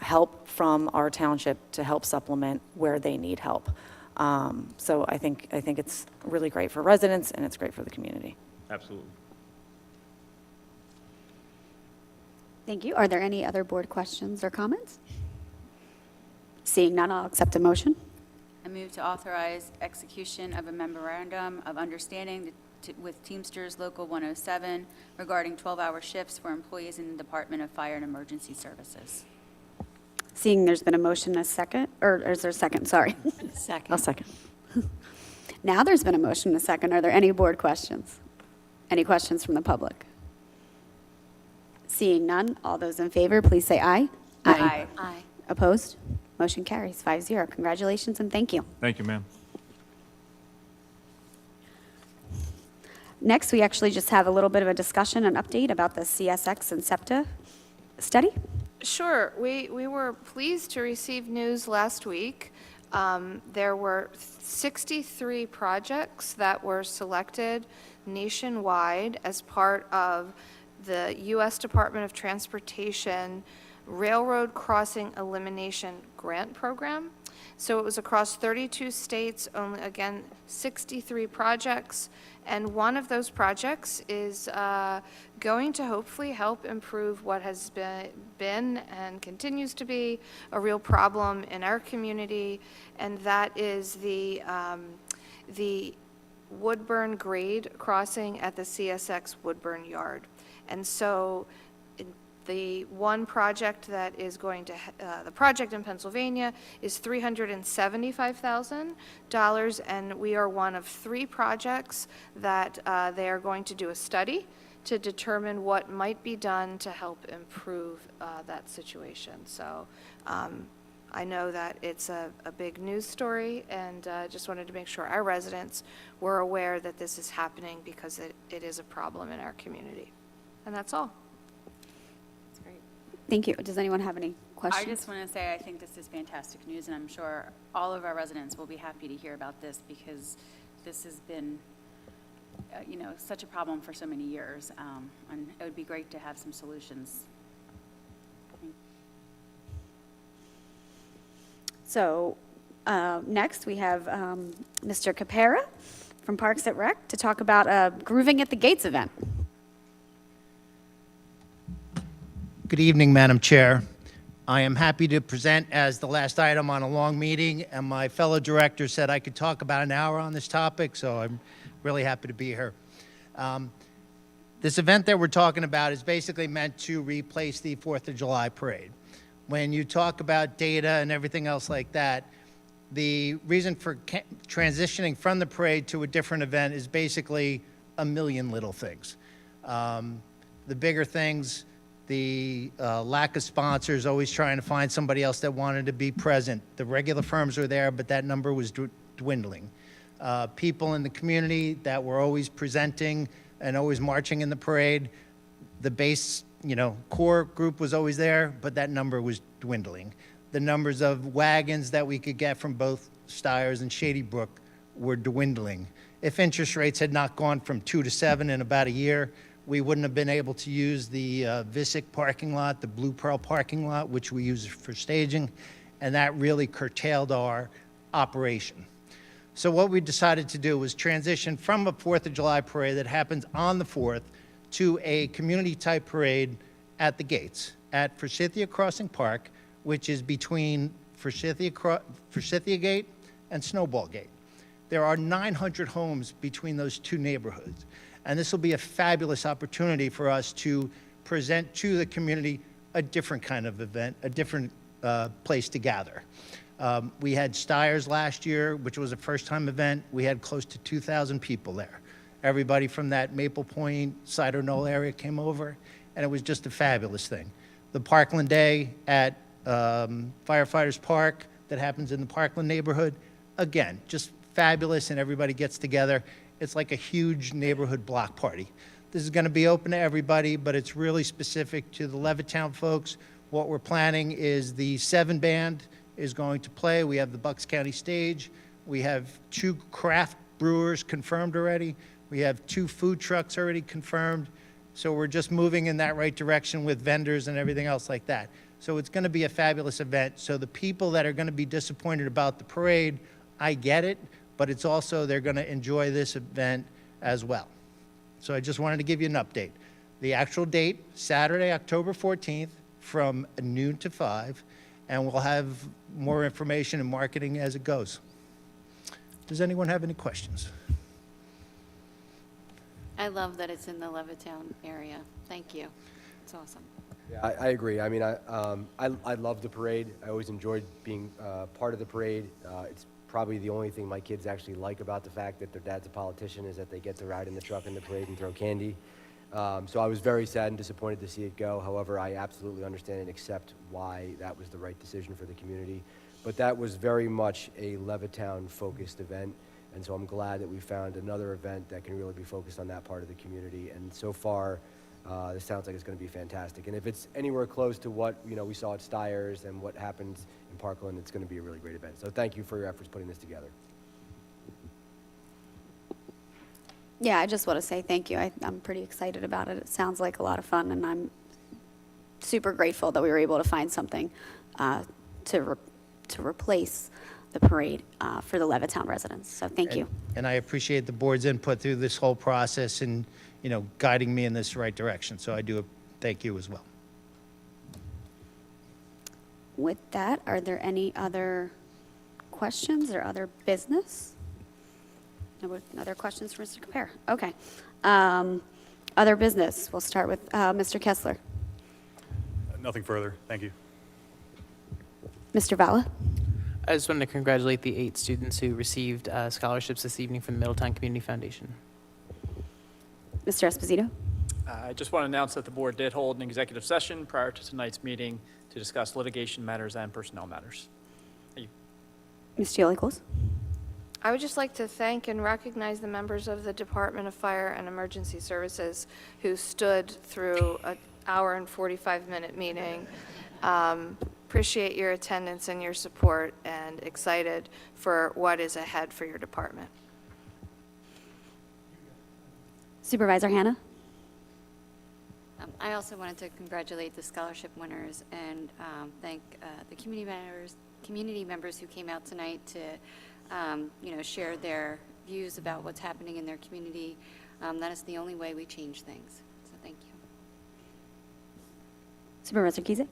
help from our township to help supplement where they need help. So I think it's really great for residents, and it's great for the community. Absolutely. Thank you. Are there any other board questions or comments? Seeing none, I'll accept a motion. I move to authorize execution of a memorandum of understanding with Teamsters Local 107 regarding 12-hour shifts for employees in the Department of Fire and Emergency Services. Seeing there's been a motion, a second, or is there a second? Sorry. I'll second. Now there's been a motion, a second. Are there any board questions? Any questions from the public? Seeing none, all those in favor, please say aye. Aye. Aye. Opposed? Motion carries 5-0. Congratulations and thank you. Thank you, ma'am. Next, we actually just have a little bit of a discussion and update about the CSX and SEPTA study. Sure. We were pleased to receive news last week. There were 63 projects that were selected nationwide as part of the U.S. Department of Transportation Railroad Crossing Elimination Grant Program. So it was across 32 states, only, again, 63 projects. And one of those projects is going to hopefully help improve what has been and continues to be a real problem in our community, and that is the Woodburn grade crossing at the CSX Woodburn Yard. And so the one project that is going to, the project in Pennsylvania is $375,000, and we are one of 3 projects that they are going to do a study to determine what might be done to help improve that situation. So I know that it's a big news story, and just wanted to make sure our residents were aware that this is happening because it is a problem in our community. And that's all. Thank you. Does anyone have any questions? I just want to say I think this is fantastic news, and I'm sure all of our residents will be happy to hear about this because this has been, such a problem for so many years, and it would be great to have some solutions. So next we have Mr. Capera from Parks at Rec to talk about a Grooving at the Gates event. Good evening, Madam Chair. I am happy to present as the last item on a long meeting, and my fellow director said I could talk about an hour on this topic, so I'm really happy to be here. This event that we're talking about is basically meant to replace the 4th of July parade. When you talk about data and everything else like that, the reason for transitioning from the parade to a different event is basically a million little things. The bigger things, the lack of sponsors, always trying to find somebody else that wanted to be present. The regular firms were there, but that number was dwindling. People in the community that were always presenting and always marching in the parade, the base, core group was always there, but that number was dwindling. the numbers of wagons that we could get from both Stiers and Shady Brook were dwindling. If interest rates had not gone from 2 to 7 in about a year, we wouldn't have been able to use the Visick parking lot, the Blue Pearl parking lot, which we use for staging, and that really curtailed our operation. So what we decided to do was transition from a 4th of July parade that happens on the 4th to a community-type parade at the gates at Forsythia Crossing Park, which is between Forsythia Gate and Snowball Gate. There are 900 homes between those two neighborhoods, and this will be a fabulous opportunity for us to present to the community a different kind of event, a different place to gather. We had Stiers last year, which was a first-time event. We had close to 2,000 people there. Everybody from that Maple Point, Cider Knoll area came over, and it was just a fabulous thing. The Parkland Day at Firefighters Park that happens in the Parkland neighborhood, again, just fabulous, and everybody gets together. It's like a huge neighborhood block party. This is going to be open to everybody, but it's really specific to the Levittown folks. What we're planning is the 7 band is going to play. We have the Bucks County stage. We have 2 craft brewers confirmed already. We have 2 food trucks already confirmed. So we're just moving in that right direction with vendors and everything else like that. So it's going to be a fabulous event. So the people that are going to be disappointed about the parade, I get it, but it's also they're going to enjoy this event as well. So I just wanted to give you an update. The actual date, Saturday, October 14th, from noon to 5, and we'll have more information and marketing as it goes. Does anyone have any questions? I love that it's in the Levittown area. Thank you. It's awesome. Yeah, I agree. I mean, I love the parade. I always enjoyed being part of the parade. It's probably the only thing my kids actually like about the fact that their dad's a politician is that they get to ride in the truck in the parade and throw candy. So I was very sad and disappointed to see it go. However, I absolutely understand and accept why that was the right decision for the community. But that was very much a Levittown-focused event, and so I'm glad that we found another event that can really be focused on that part of the community. And so far, this sounds like it's going to be fantastic. And if it's anywhere close to what we saw at Stiers and what happens in Parkland, it's going to be a really great event. So thank you for your efforts putting this together. Yeah, I just want to say thank you. I'm pretty excited about it. It sounds like a lot of fun, and I'm super grateful that we were able to find something to replace the parade for the Levittown residents. So thank you. And I appreciate the board's input through this whole process and, guiding me in this right direction. So I do thank you as well. With that, are there any other questions or other business? No other questions for Mr. Capera? Okay. Other business. We'll start with Mr. Kessler. Nothing further. Thank you. Mr. Vala? I just wanted to congratulate the 8 students who received scholarships this evening from the Middletown Community Foundation. Mr. Esposito? I just want to announce that the board did hold an executive session prior to tonight's meeting to discuss litigation matters and personnel matters. Thank you. Ms. Giolakos? I would just like to thank and recognize the members of the Department of Fire and Emergency Services who stood through an hour and 45-minute meeting. Appreciate your attendance and your support, and excited for what is ahead for your department. Supervisor Hannah? I also wanted to congratulate the scholarship winners and thank the community members who came out tonight to share their views about what's happening in their community. That is the only way we change things. So thank you. Supervisor Kizek?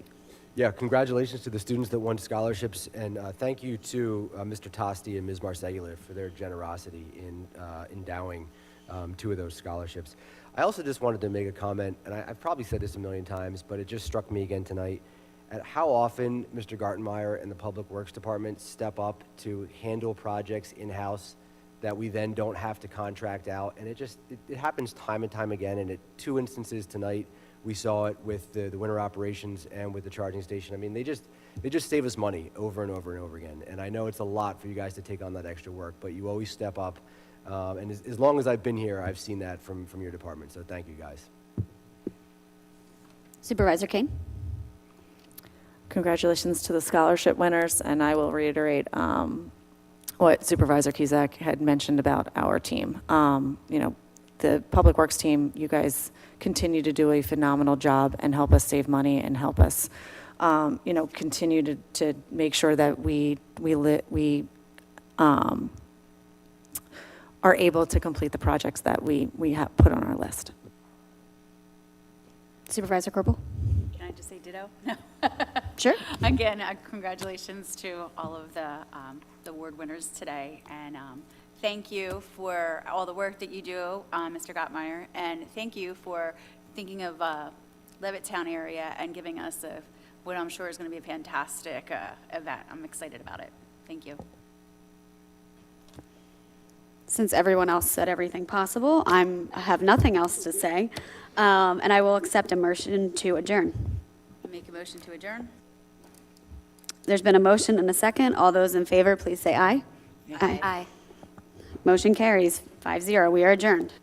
Yeah, congratulations to the students that won scholarships, and thank you to Mr. Tosti and Ms. Marsegula for their generosity in endowing 2 of those scholarships. I also just wanted to make a comment, and I've probably said this a million times, but it just struck me again tonight, at how often Mr. Gartenmeyer and the Public Works Department step up to handle projects in-house that we then don't have to contract out, and it happens time and time again, and at 2 instances tonight, we saw it with the winter operations and with the charging station. I mean, they just save us money over and over and over again. And I know it's a lot for you guys to take on that extra work, but you always step up. And as long as I've been here, I've seen that from your department. So thank you, guys. Supervisor Kane? Congratulations to the scholarship winners, and I will reiterate what Supervisor Kizak had mentioned about our team. The Public Works team, you guys continue to do a phenomenal job and help us save money and help us, continue to make sure that we are able to complete the projects that we have put on our list. Supervisor Corporal? Can I just say ditto? No. Sure. Again, congratulations to all of the award winners today, and thank you for all the work that you do, Mr. Gottmeyer, and thank you for thinking of Levittown area and giving us what I'm sure is going to be a fantastic event. I'm excited about it. Thank you. Since everyone else said everything possible, I have nothing else to say, and I will accept a motion to adjourn. I make a motion to adjourn. There's been a motion and a second. All those in favor, please say aye. Aye. Motion carries 5-0. We are adjourned.